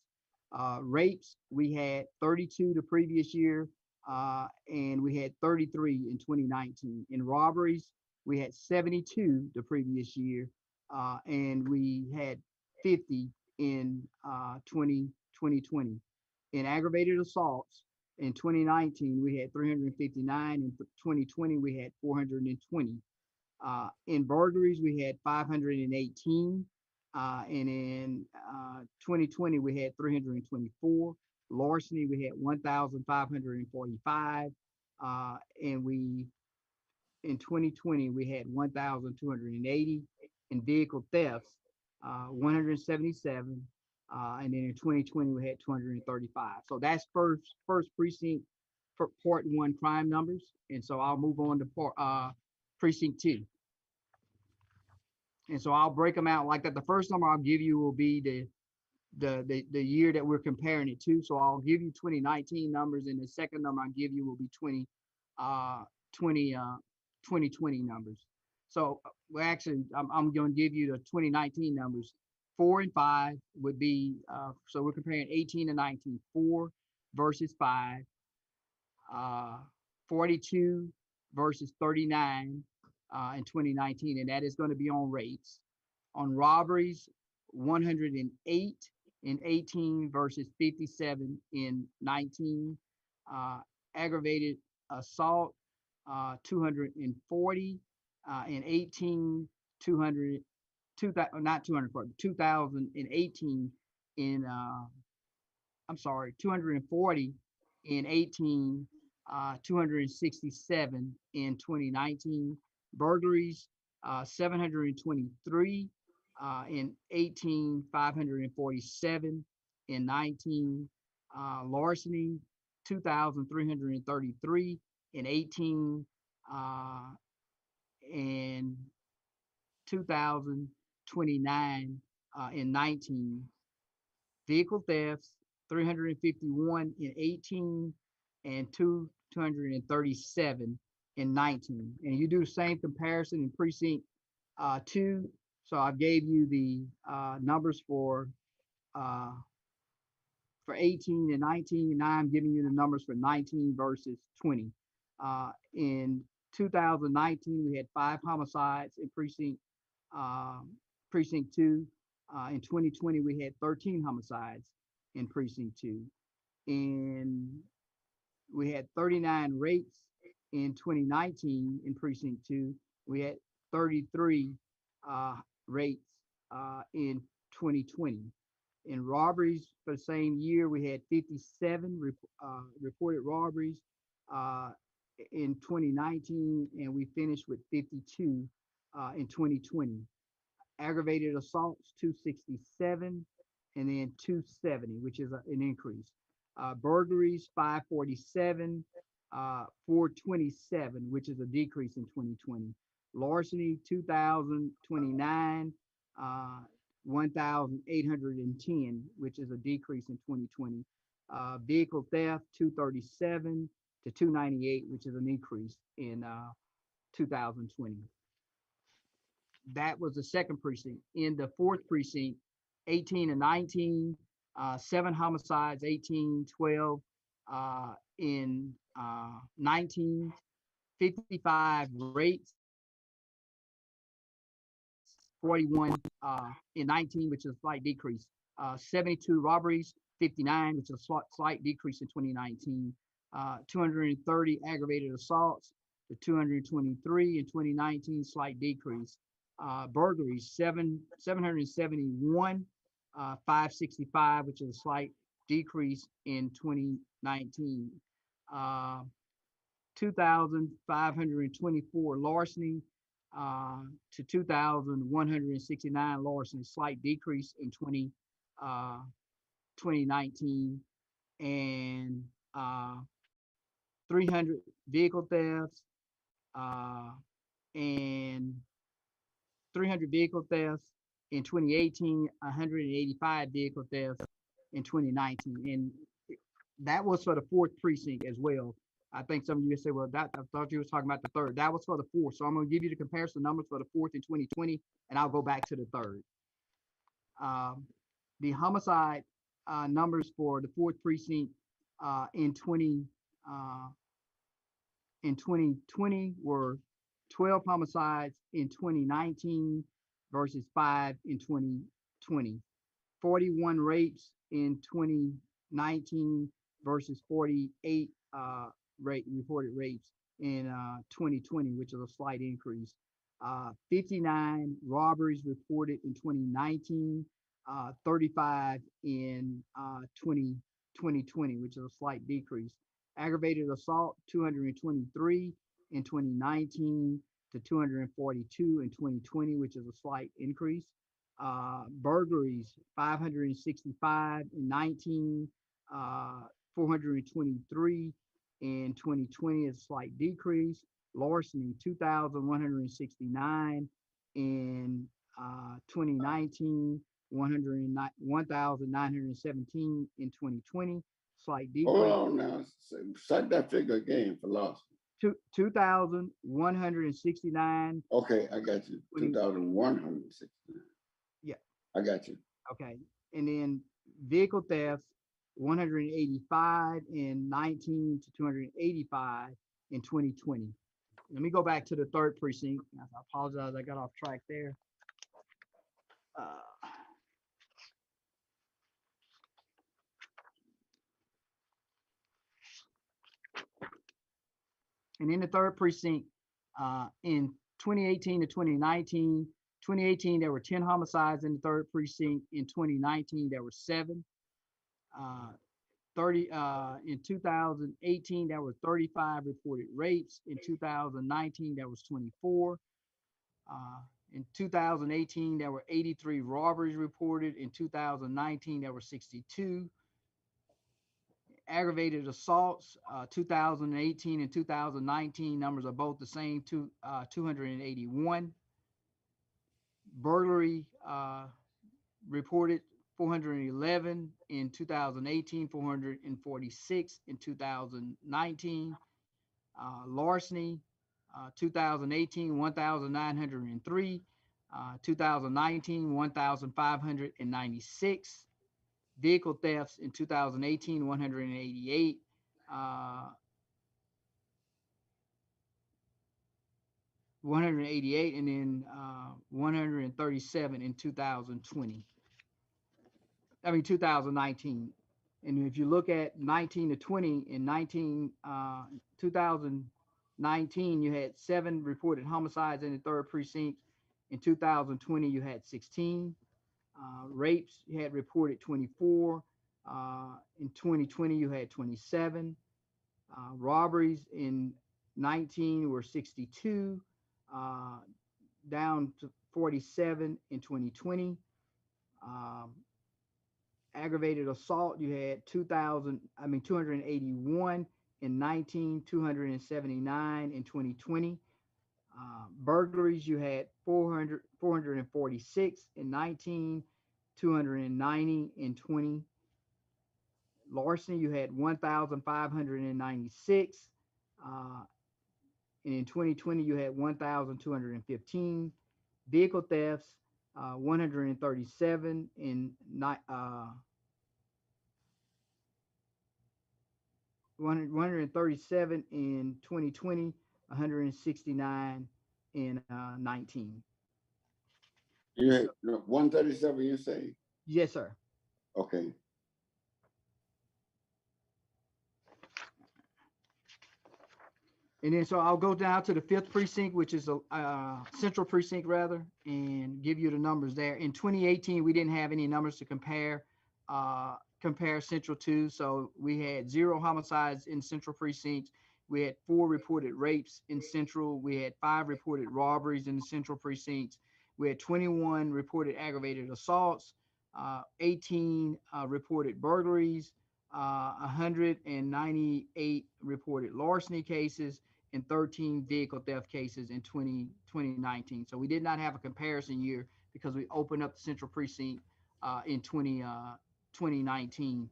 Rapes, we had 32 the previous year, and we had 33 in 2019. In robberies, we had 72 the previous year, and we had 50 in 2020. In aggravated assaults, in 2019, we had 359. In 2020, we had 420. In burglaries, we had 518. And in 2020, we had 324. Larceny, we had 1,545. And in 2020, we had 1,280. In vehicle thefts, 177. And then in 2020, we had 235. So that's first precinct for part one crime numbers. And so I'll move on to precinct 2. And so I'll break them out like that. The first number I'll give you will be the year that we're comparing it to. So I'll give you 2019 numbers, and the second number I'll give you will be 2020 numbers. So well, actually, I'm going to give you the 2019 numbers. 4 and 5 would be, so we're comparing 18 and 19, 4 versus 5, 42 versus 39 in 2019, and that is going to be on rates. On robberies, 108 in 18 versus 57 in 19. Aggravated assault, 240 in 18, 2018 in, 240 in 18, 267 in 2019. Burglaries, 723 in 18, 547 in 19. Larceny, 2,333 in 18, and 2,029 in 19. Vehicle thefts, 351 in 18, and 237 in 19. And you do the same comparison in precinct 2. So I gave you the numbers for 18 and 19, and now I'm giving you the numbers for 19 versus 20. In 2019, we had 5 homicides in precinct 2. In 2020, we had 13 homicides in precinct 2. And we had 39 rapes in 2019 in precinct 2. We had 33 rapes in 2020. In robberies for the same year, we had 57 reported robberies in 2019, and we finished with 52 in 2020. Aggravated assaults, 267, and then 270, which is an increase. Burglaries, 547, 427, which is a decrease in 2020. Larceny, 2,029, 1,810, which is a decrease in 2020. Vehicle theft, 237 to 298, which is an increase in 2020. That was the second precinct. In the fourth precinct, 18 and 19, 7 homicides, 18, 12 in 19, 55 rapes, 41 in 19, which is a slight decrease. 72 robberies, 59, which is a slight decrease in 2019. 230 aggravated assaults to 223 in 2019, slight decrease. Burglaries, 771, 565, which is a slight decrease in 2019. 2,524 larceny to 2,169 larceny, slight decrease in 2019. And 300 vehicle thefts and 300 vehicle thefts in 2018, 185 vehicle thefts in 2019. And that was for the fourth precinct as well. I think some of you say, well, I thought you was talking about the third. That was for the fourth. So I'm going to give you the comparison numbers for the fourth in 2020, and I'll go back to the third. The homicide numbers for the fourth precinct in 2020 were 12 homicides in 2019 versus 5 in 2020. 41 rapes in 2019 versus 48 reported rapes in 2020, which is a slight increase. 59 robberies reported in 2019, 35 in 2020, which is a slight decrease. Aggravated assault, 223 in 2019 to 242 in 2020, which is a slight increase. Burglaries, 565 in 19, 423 in 2020 is a slight decrease. Larceny, 2,169 in 2019, 1,917 in 2020, slight decrease. Hold on now, cite that figure again for loss. 2,169. Okay, I got you. 2,169. Yeah. I got you. Okay. And then vehicle thefts, 185 in 19 to 285 in 2020. Let me go back to the third precinct. I apologize, I got off track there. And in the third precinct, in 2018 to 2019, 2018, there were 10 homicides in the third precinct. In 2019, there were 7. In 2018, there were 35 reported rapes. In 2019, there was 24. In 2018, there were 83 robberies reported. In 2019, there were 62. Aggravated assaults, 2018 and 2019 numbers are both the same, 281. Burglary reported 411 in 2018, 446 in 2019. Larceny, 2018, 1,903. 2019, 1,596. Vehicle thefts in 2018, 188. 188, and then 137 in 2019. And if you look at 19 to 20, in 2019, you had 7 reported homicides in the third precinct. In 2020, you had 16. Rapes, you had reported 24. In 2020, you had 27. Robberies in 19 were 62, down to 47 in 2020. Um, Aggravated assault, you had 281 in 19, 279 in 2020. Burglaries, you had 446 in 19, 290 in 20. Larceny, you had 1,596. And in 2020, you had 1,215. Vehicle thefts, 137 in 137 in 2020, 169 in 19. You had 137, you say? Yes, sir. Okay. And then so I'll go down to the 5th precinct, which is a central precinct rather, and give you the numbers there. In 2018, we didn't have any numbers to compare central to. So we had 0 homicides in central precincts. We had 4 reported rapes in central. We had 5 reported robberies in the central precincts. We had 21 reported aggravated assaults, 18 reported burglaries, 198 reported larceny cases, and 13 vehicle theft cases in 2019. So we did not have a comparison year because we opened up the central precinct in 2019.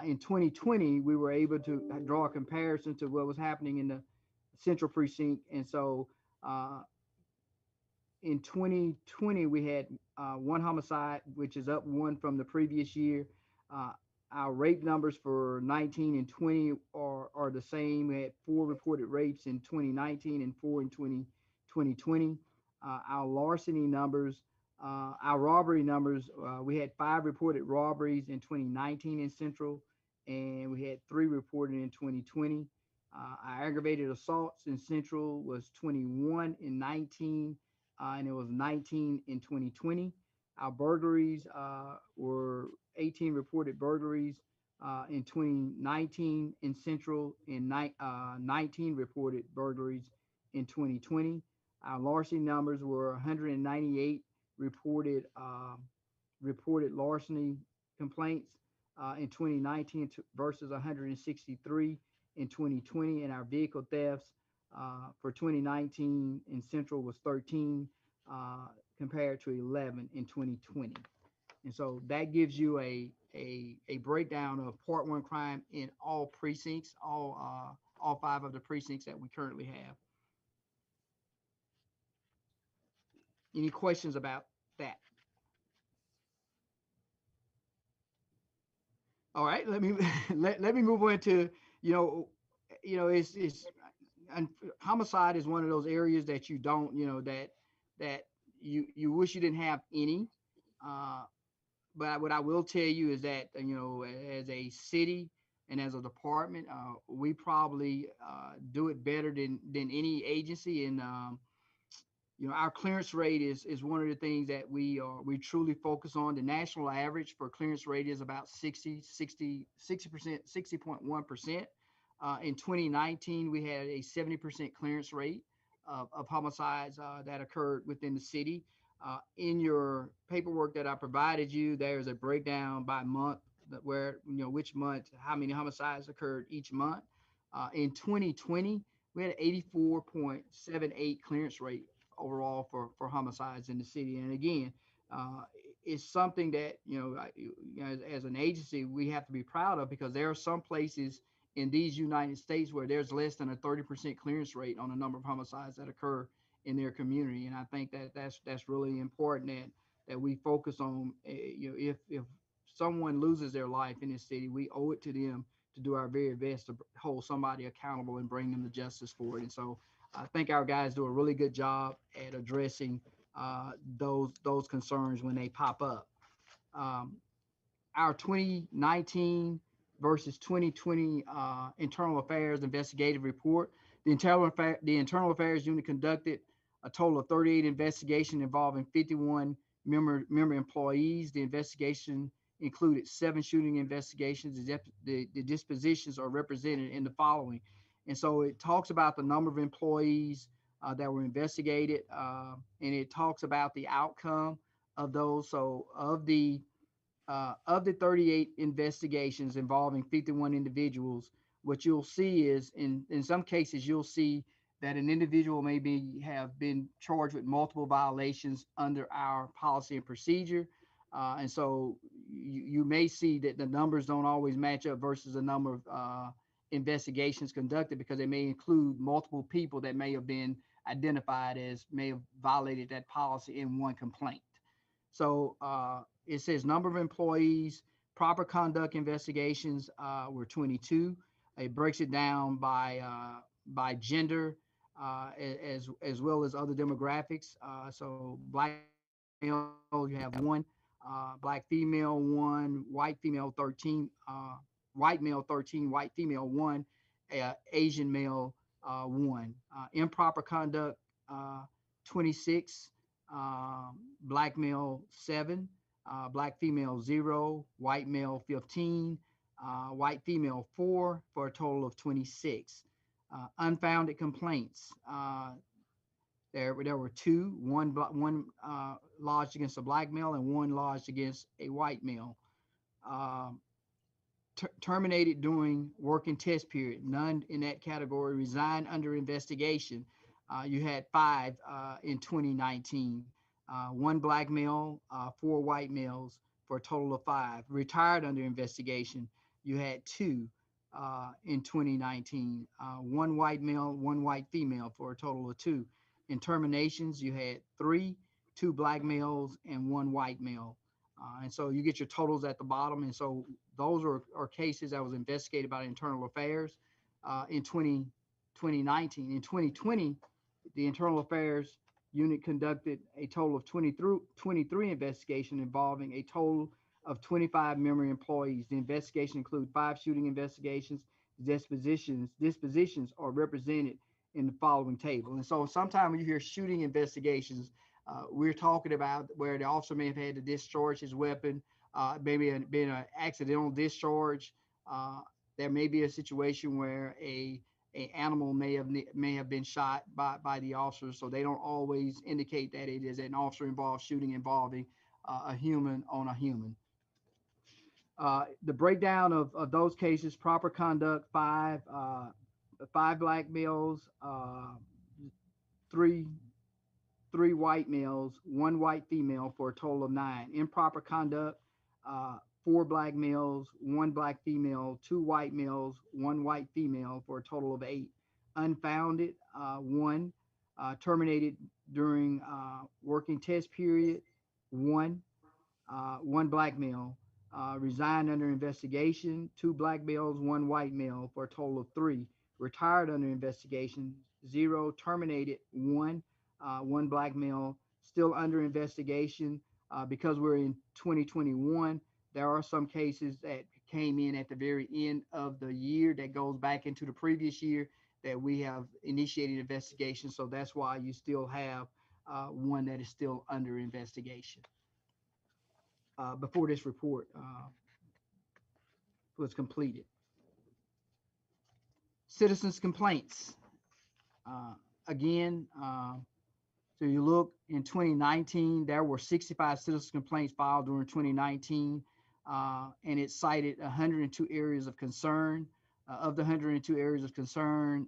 In 2020, we were able to draw a comparison to what was happening in the central precinct. And so in 2020, we had 1 homicide, which is up 1 from the previous year. Our rape numbers for 19 and 20 are the same. We had 4 reported rapes in 2019 and 4 in 2020. Our larceny numbers, our robbery numbers, we had 5 reported robberies in 2019 in Central, and we had 3 reported in 2020. Our aggravated assaults in Central was 21 in 19, and it was 19 in 2020. Our burglaries were 18 reported burglaries in 2019 in Central, and 19 reported burglaries in 2020. Our larceny numbers were 198 reported larceny complaints in 2019 versus 163 in 2020, and our vehicle thefts for 2019 in Central was 13 compared to 11 in 2020. And so that gives you a breakdown of Part 1 crime in all precincts, all 5 of the precincts that we currently have. Any questions about that? All right, let me let me move on to it's and homicide is one of those areas that you don't that you wish you didn't have any. But what I will tell you is that, as a city and as a department, we probably do it better than any agency. And, our clearance rate is one of the things that we truly focus on. The national average for clearance rate is about 60%, 60.1%. In 2019, we had a 70% clearance rate of homicides that occurred within the city. In your paperwork that I provided you, there's a breakdown by month where, which month, how many homicides occurred each month. In 2020, we had an 84.78 clearance rate overall for homicides in the city. And again, it's something that, as an agency, we have to be proud of, because there are some places in these United States where there's less than a 30% clearance rate on the number of homicides that occur in their community. And I think that's really important that we focus on. If someone loses their life in this city, we owe it to them to do our very best to hold somebody accountable and bring them to justice for it. And so I think our guys do a really good job at addressing those concerns when they pop up. Our 2019 versus 2020 internal affairs investigative report. The internal affairs unit conducted a total of 38 investigations involving 51 member employees. The investigation included 7 shooting investigations. The dispositions are represented in the following. And so it talks about the number of employees that were investigated, and it talks about the outcome of those. So of the 38 investigations involving 51 individuals, what you'll see is in some cases, you'll see that an individual have been charged with multiple violations under our policy and procedure. And so you may see that the numbers don't always match up versus the number of investigations conducted, because they may include multiple people that may have been identified as may have violated that policy in one complaint. So it says number of employees, proper conduct investigations were 22. It breaks it down by gender as well as other demographics. So black male, you have 1, black female 1, white female 13, white male 13, white female 1, Asian male 1. Improper conduct 26. Black male 7, black female 0, white male 15, white female 4, for a total of 26. Unfounded complaints. There were 2, one lodged against a black male and 1 lodged against a white male. Terminated during working test period. None in that category. Resigned under investigation. You had 5 in 2019. 1 black male, 4 white males, for a total of 5. Retired under investigation. You had 2 in 2019. 1 white male, 1 white female, for a total of 2. In terminations, you had 3, 2 black males and 1 white male. And so you get your totals at the bottom. And so those are cases that was investigated by Internal Affairs in 2019. In 2020, the Internal Affairs Unit conducted a total of 23 investigations involving a total of 25 member employees. The investigation include 5 shooting investigations. Dispositions are represented in the following table. And so sometimes when you hear shooting investigations, we're talking about where the officer may have had to discharge his weapon, maybe been an accidental discharge. There may be a situation where a animal may have been shot by the officer, so they don't always indicate that it is an officer involved shooting involving a human on a human. The breakdown of those cases: proper conduct 5, 5 black males, 3 white males, 1 white female, for a total of 9. Improper conduct 4 black males, 1 black female, 2 white males, 1 white female, for a total of 8. Unfounded 1. Terminated during working test period 1. 1 black male. Resigned under investigation 2 black males, 1 white male, for a total of 3. Retired under investigation 0. Terminated 1. 1 black male. Still under investigation because we're in 2021. There are some cases that came in at the very end of the year that goes back into the previous year that we have initiated investigation. So that's why you still have 1 that is still under investigation. Before this report was completed. Citizens' complaints. Again, so you look in 2019, there were 65 citizens' complaints filed during 2019, and it cited 102 areas of concern. Of the 102 areas of concern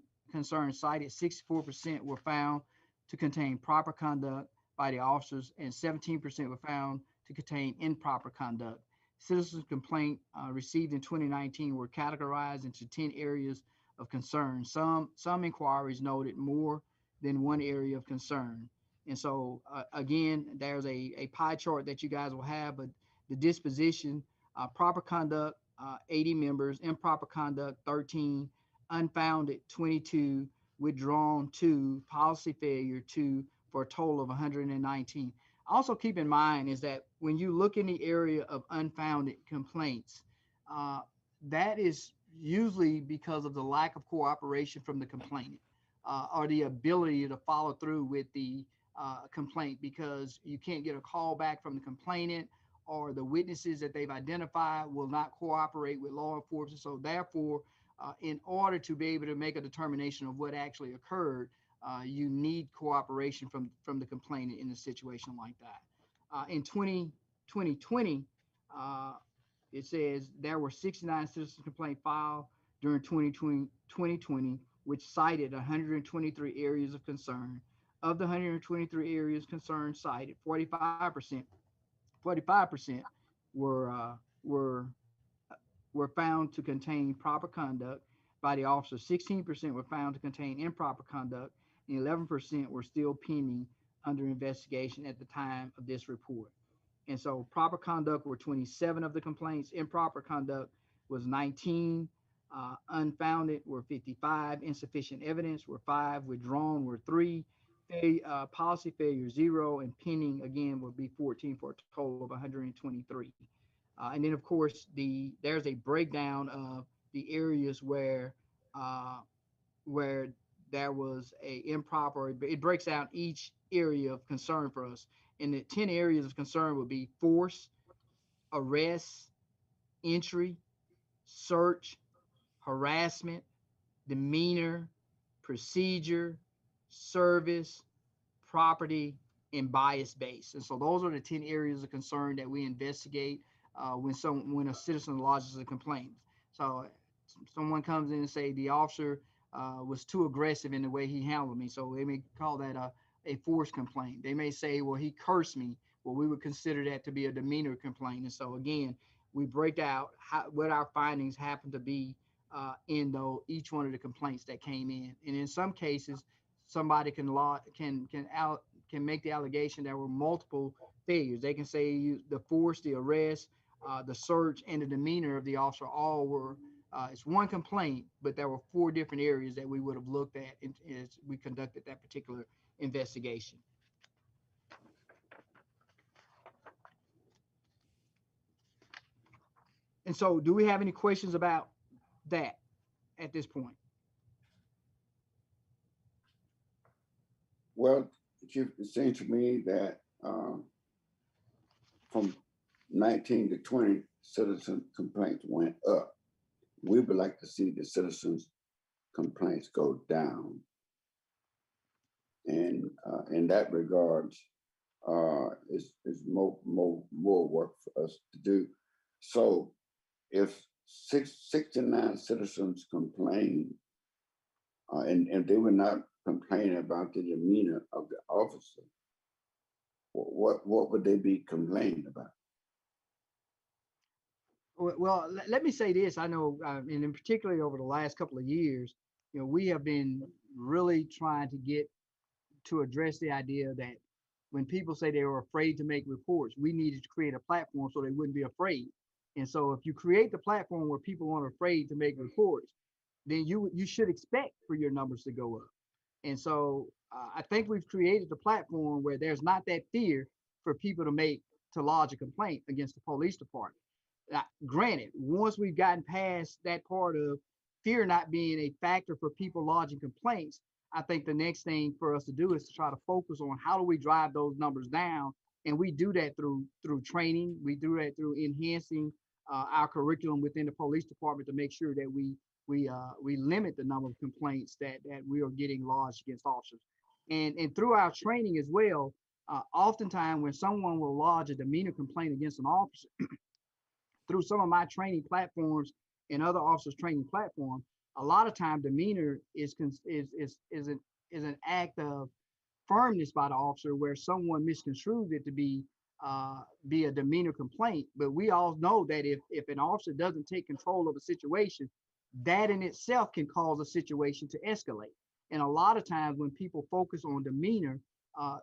cited, 64% were found to contain proper conduct by the officers, and 17% were found to contain improper conduct. Citizens' complaint received in 2019 were categorized into 10 areas of concern. Some inquiries noted more than 1 area of concern. And so again, there's a pie chart that you guys will have, but the disposition, proper conduct, 80 members, improper conduct, 13, unfounded, 22, withdrawn, 2, policy failure, 2, for a total of 119. Also keep in mind is that when you look in the area of unfounded complaints, that is usually because of the lack of cooperation from the complainant or the ability to follow through with the complaint, because you can't get a call back from the complainant, or the witnesses that they've identified will not cooperate with law enforcement. So therefore, in order to be able to make a determination of what actually occurred, you need cooperation from the complainant in a situation like that. In 2020, it says there were 69 citizen complaint filed during 2020, which cited 123 areas of concern. Of the 123 areas concerned cited, 45% were found to contain proper conduct by the officer. 16% were found to contain improper conduct, and 11% were still pending under investigation at the time of this report. And so proper conduct were 27 of the complaints, improper conduct was 19, unfounded were 55, insufficient evidence were 5, withdrawn were 3, policy failure 0, and pending again would be 14, for a total of 123. And then of course there's a breakdown of the areas where there was a improper. It breaks out each area of concern for us. And the 10 areas of concern would be force, arrest, entry, search, harassment, demeanor, procedure, service, property, and bias base. And so those are the 10 areas of concern that we investigate when a citizen lodges a complaint. So someone comes in and say the officer was too aggressive in the way he handled me. So they may call that a force complaint. They may say, well, he cursed me. Well, we would consider that to be a demeanor complaint. And so again, we break out what our findings happen to be in each one of the complaints that came in. And in some cases, somebody can make the allegation there were multiple failures. They can say the force, the arrest, the search, and the demeanor of the officer all were. It's one complaint, but there were 4 different areas that we would have looked at as we conducted that particular investigation. And so do we have any questions about that at this point? Well, Chief, it seems to me that from 19 to 20, citizen complaints went up. We would like to see the citizens' complaints go down. And in that regards, is more work for us to do. So if 69 citizens complain, and they were not complaining about the demeanor of the officer, what would they be complaining about? Well, let me say this. I know, and in particularly over the last couple of years, we have been really trying to address the idea that when people say they were afraid to make reports, we needed to create a platform so they wouldn't be afraid. And so if you create the platform where people aren't afraid to make reports, then you should expect for your numbers to go up. And so I think we've created the platform where there's not that fear for people to lodge a complaint against the police department. Now, granted, once we've gotten past that part of fear not being a factor for people lodging complaints, I think the next thing for us to do is to try to focus on how do we drive those numbers down. And we do that through training. We do that through enhancing our curriculum within the police department to make sure that we limit the number of complaints that we are getting lodged against officers. And through our training as well, oftentimes when someone will lodge a demeanor complaint against an officer, through some of my training platforms and other officers' training platform, a lot of time demeanor is an act of firmness by the officer where someone misconstrues it to be a demeanor complaint. But we all know that if an officer doesn't take control of a situation, that in itself can cause a situation to escalate. And a lot of times when people focus on demeanor,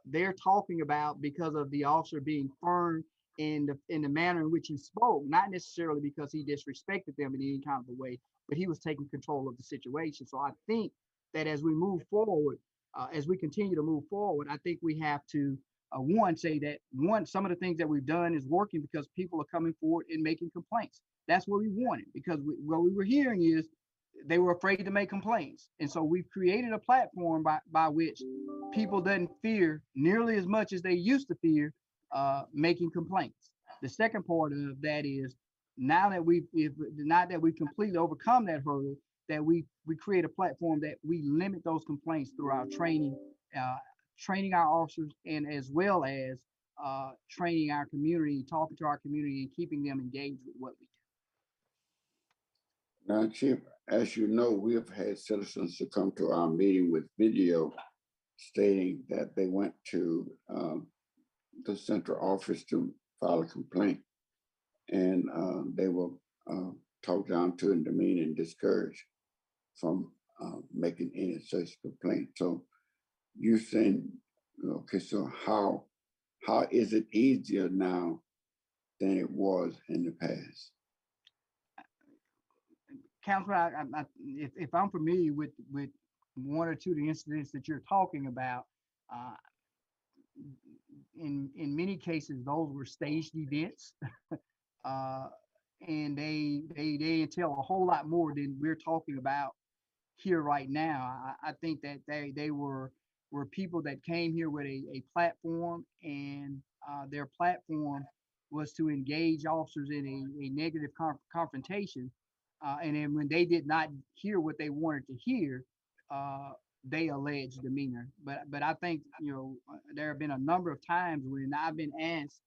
they're talking about because of the officer being firm in the manner in which he spoke, not necessarily because he disrespected them in any kind of a way, but he was taking control of the situation. So I think that as we move forward, as we continue to move forward, I think we have to say that some of the things that we've done is working because people are coming forward and making complaints. That's what we wanted, because what we were hearing is they were afraid to make complaints. And so we've created a platform by which people doesn't fear nearly as much as they used to fear making complaints. The second part of that is now that not that we've completely overcome that hurdle, that we create a platform that we limit those complaints through our training, training our officers, and as well as training our community, talking to our community, and keeping them engaged with what we do. Now, Chief, as you know, we have had citizens to come to our meeting with video stating that they went to the central office to file a complaint, and they were talked down to and demeaned and discouraged from making any such complaint. So you're saying, okay, so how is it easier now than it was in the past? Counselor, if I'm familiar with one or two of the incidents that you're talking about, in many cases those were staged events, and they entail a whole lot more than we're talking about here right now. I think that they were people that came here with a platform, and their platform was to engage officers in a negative confrontation. And then when they did not hear what they wanted to hear, they alleged demeanor. But I think, there have been a number of times when I've been asked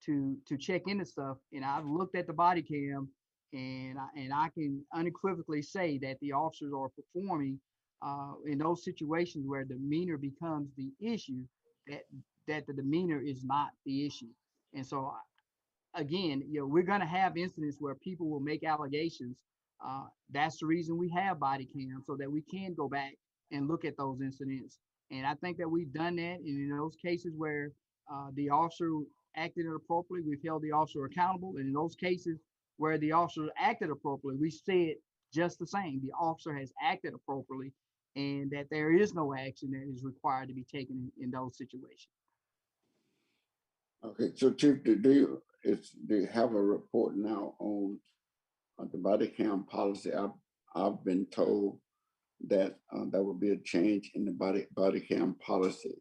to check into stuff, and I've looked at the body cam, and I can unequivocally say that the officers are performing in those situations where demeanor becomes the issue, that the demeanor is not the issue. And so again, we're going to have incidents where people will make allegations. That's the reason we have body cam, so that we can go back and look at those incidents. And I think that we've done that. And in those cases where the officer acted inappropriately, we've held the officer accountable. And in those cases where the officer acted appropriately, we said just the same. The officer has acted appropriately, and that there is no action that is required to be taken in those situations. Okay, so Chief, do you have a report now on the body cam policy? I've been told that there will be a change in the body cam policy.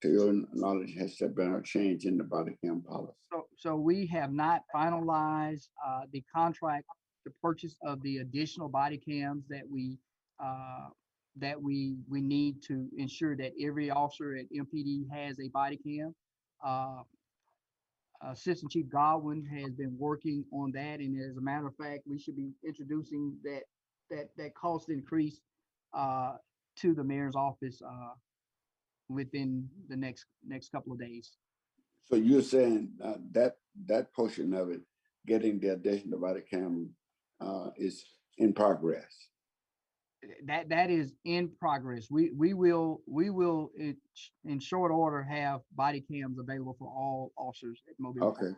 To your knowledge, has there been a change in the body cam policy? So we have not finalized the contract, the purchase of the additional body cams that we need to ensure that every officer at MPD has a body cam. Assistant Chief Godwin has been working on that, and as a matter of fact, we should be introducing that cost increase to the mayor's office within the next couple of days. So you're saying that portion of it, getting the additional body cam, is in progress? That is in progress. We will in short order have body cams available for all officers at Mobile. Okay.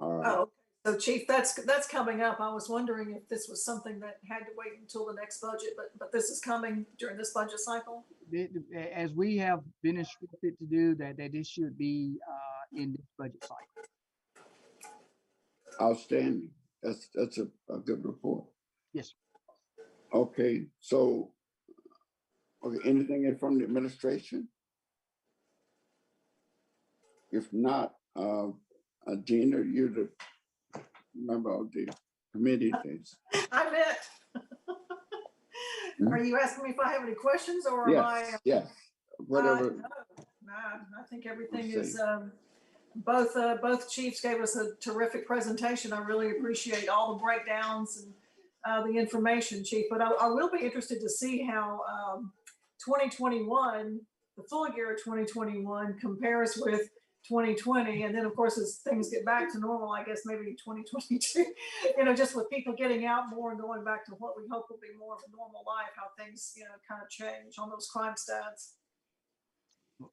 All right. Oh, so Chief, that's coming up. I was wondering if this was something that had to wait until the next budget, but this is coming during this budget cycle? As we have been instructed to do, that this should be in this budget cycle. Outstanding. That's a good report. Yes. Okay, so anything from the administration? If not, Gina, you're the member of the committee. I bet. Are you asking me if I have any questions, or yes, am I? Yes, whatever. No, I think everything is, both chiefs gave us a terrific presentation. I really appreciate all the breakdowns and the information, Chief, but I will be interested to see how 2021, the full year of 2021 compares with 2020. And then of course, as things get back to normal, I guess maybe 2022, just with people getting out more and going back to what we hope will be more of a normal life, how things, kind of change on those crime stats.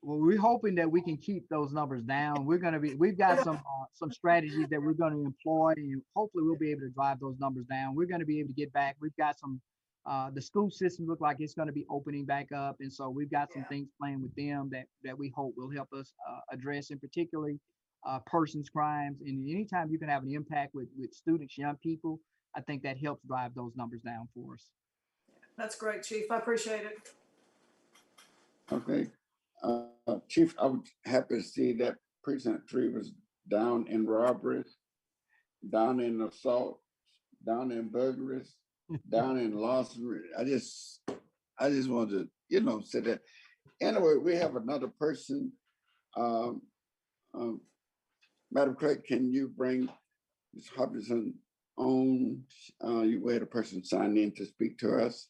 Well, we're hoping that we can keep those numbers down. We've got some strategies that we're going to employ, and hopefully we'll be able to drive those numbers down. We're going to be able to get back. We've got some, the school system look like it's going to be opening back up. And so we've got some things planned with them that we hope will help us address, and particularly persons crimes. And anytime you can have an impact with students, young people, I think that helps drive those numbers down for us. That's great, Chief. I appreciate it. Okay. Chief, I was happy to see that precinct 3 was down in robberies, down in assault, down in burglaries, down in larceny. I just wanted to, say that. Anyway, we have another person. Madam Clerk, can you bring Ms. Hobson on? We had a person sign in to speak to us.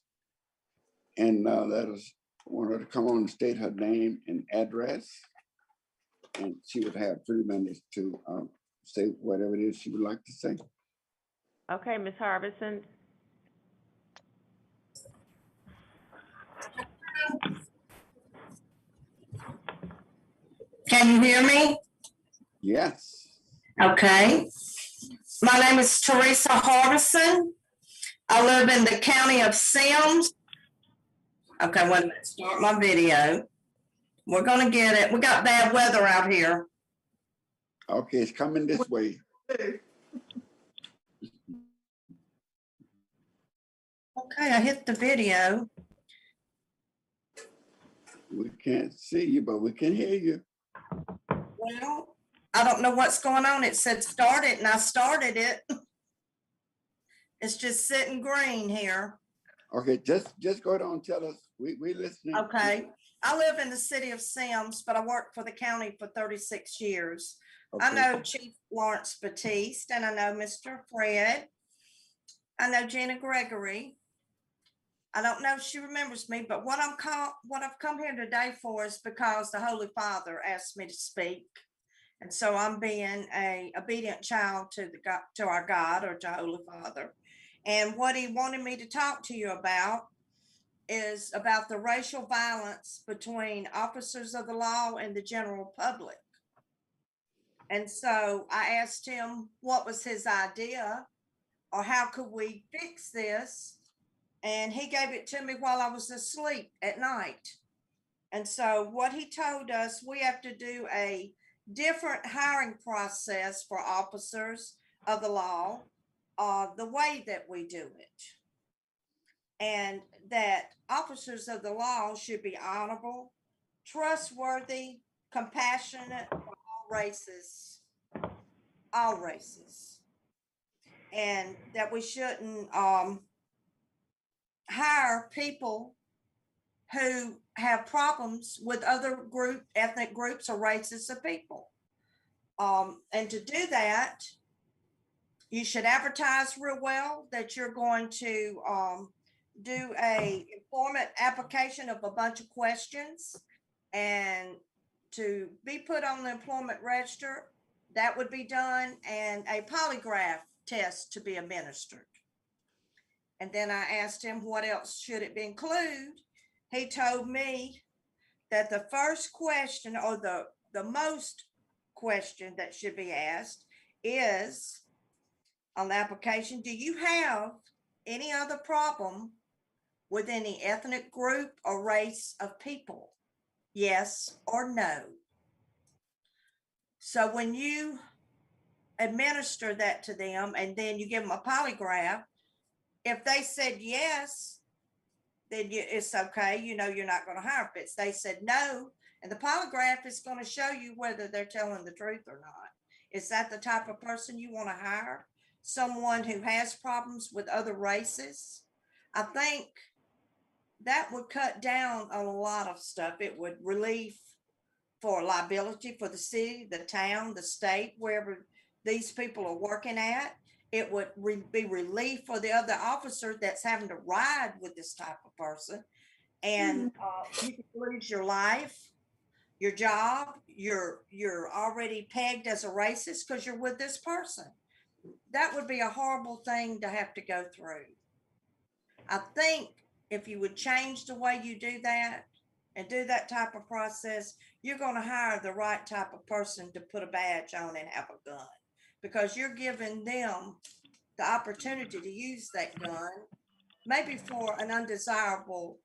And let us want her to come on and state her name and address. And she would have 3 minutes to say whatever it is she would like to say. Okay, Ms. Harbison. Can you hear me? Yes. Okay. My name is Teresa Harbison. I live in the county of Sims. Okay, wait a minute, start my video. We're gonna get it. We got bad weather out here. Okay, it's coming this way. Okay, I hit the video. We can't see you, but we can hear you. Well, I don't know what's going on. It said start it and I started it. It's just sitting green here. Okay, just go ahead and tell us. We listening. Okay. I live in the city of Sims, but I worked for the county for 36 years. Okay. I know Chief Lawrence Batiste and I know Mr. Fred. I know Gina Gregory. I don't know if she remembers me, but what I've come here today for is because the Holy Father asked me to speak. And so I'm being an obedient child to our God, or to Holy Father. And what he wanted me to talk to you about is about the racial violence between officers of the law and the general public. And so I asked him what was his idea, or how could we fix this? And he gave it to me while I was asleep at night. And so what he told us, we have to do a different hiring process for officers of the law, the way that we do it. And that officers of the law should be honorable, trustworthy, compassionate for all races. And that we shouldn't hire people who have problems with other ethnic groups or races of people. And to do that, you should advertise real well that you're going to do a employment application of a bunch of questions, and to be put on the employment register, that would be done, and a polygraph test to be administered. And then I asked him what else should it include. He told me that the first question, or the most question that should be asked, is on the application, do you have any other problem with any ethnic group or race of people? Yes or no. So when you administer that to them and then you give them a polygraph, if they said yes, then it's okay. You're not going to hire. If they said no, and the polygraph is going to show you whether they're telling the truth or not. Is that the type of person you want to hire? Someone who has problems with other races? I think that would cut down on a lot of stuff. It would relieve for liability for the city, the town, the state, wherever these people are working at. It would be relief for the other officer that's having to ride with this type of person. And you could lose your life, your job, you're already pegged as a racist because you're with this person. That would be a horrible thing to have to go through. I think if you would change the way you do that and do that type of process, you're going to hire the right type of person to put a badge on and have a gun, because you're giving them the opportunity to use that gun, maybe for an undesirable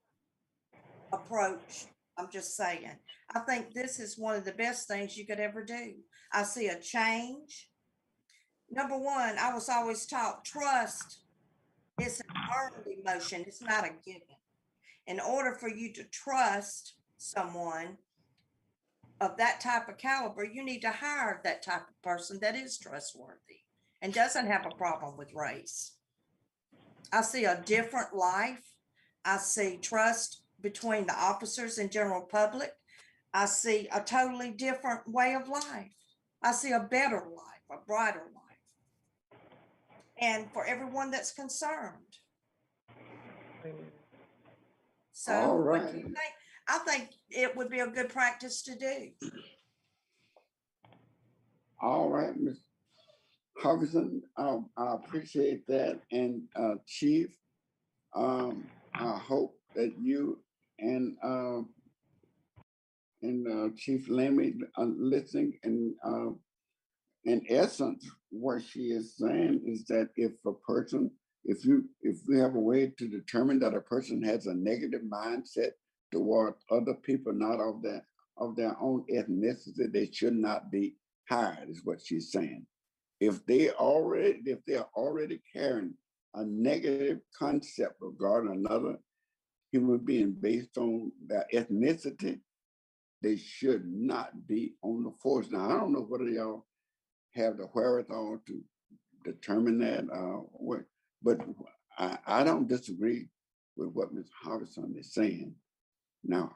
approach. I'm just saying. I think this is one of the best things you could ever do. I see a change. Number one, I was always taught trust It's an earned emotion. It's not a given. In order for you to trust someone of that type of caliber, you need to hire that type of person that is trustworthy and doesn't have a problem with race. I see a different life. I see trust between the officers and general public. I see a totally different way of life. I see a better life, a brighter life. And for everyone that's concerned. So All what right. do you think? I think it would be a good practice to do. All right, Ms. Harbison, I appreciate that. And Chief, I hope that you and Chief Lemmy are listening. And in essence, what she is saying is that if we have a way to determine that a person has a negative mindset toward other people not of their own ethnicity, they should not be hired, is what she's saying. If they are already carrying a negative concept regarding another human being based on their ethnicity, they should not be on the force. Now, I don't know whether y'all have the wherewithal to determine that, but I don't disagree with what Ms. Harbison is saying. Now,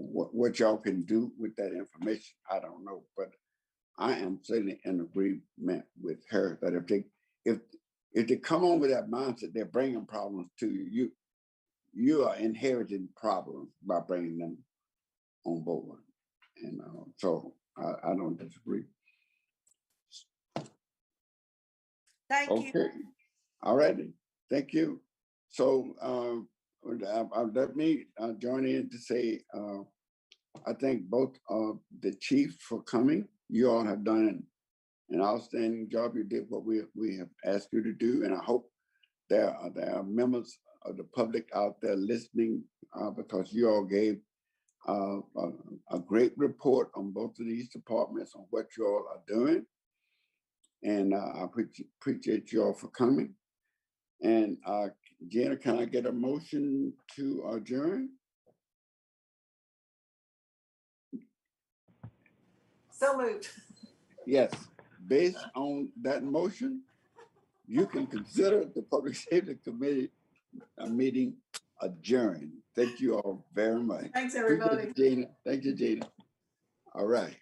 what y'all can do with that information, I don't know, but I am certainly in agreement with her that if they come on with that mindset, they're bringing problems to you. You are inheriting problems by bringing them on board, and so I don't disagree. Thank you. Okay, all righty, thank you. So let me join in to say I thank both the chiefs for coming. You all have done an outstanding job. You did what we have asked you to do, and I hope there are members of the public out there listening because you all gave a great report on both of these departments on what you all are doing. And I appreciate you all for coming. And Gina, can I get a motion to adjourn? So moved. Yes, based on that motion, you can consider the Public Safety Committee meeting adjourned. Thank you all very much. Thanks, everybody. Appreciate it, Gina. Thank you, Gina. All right.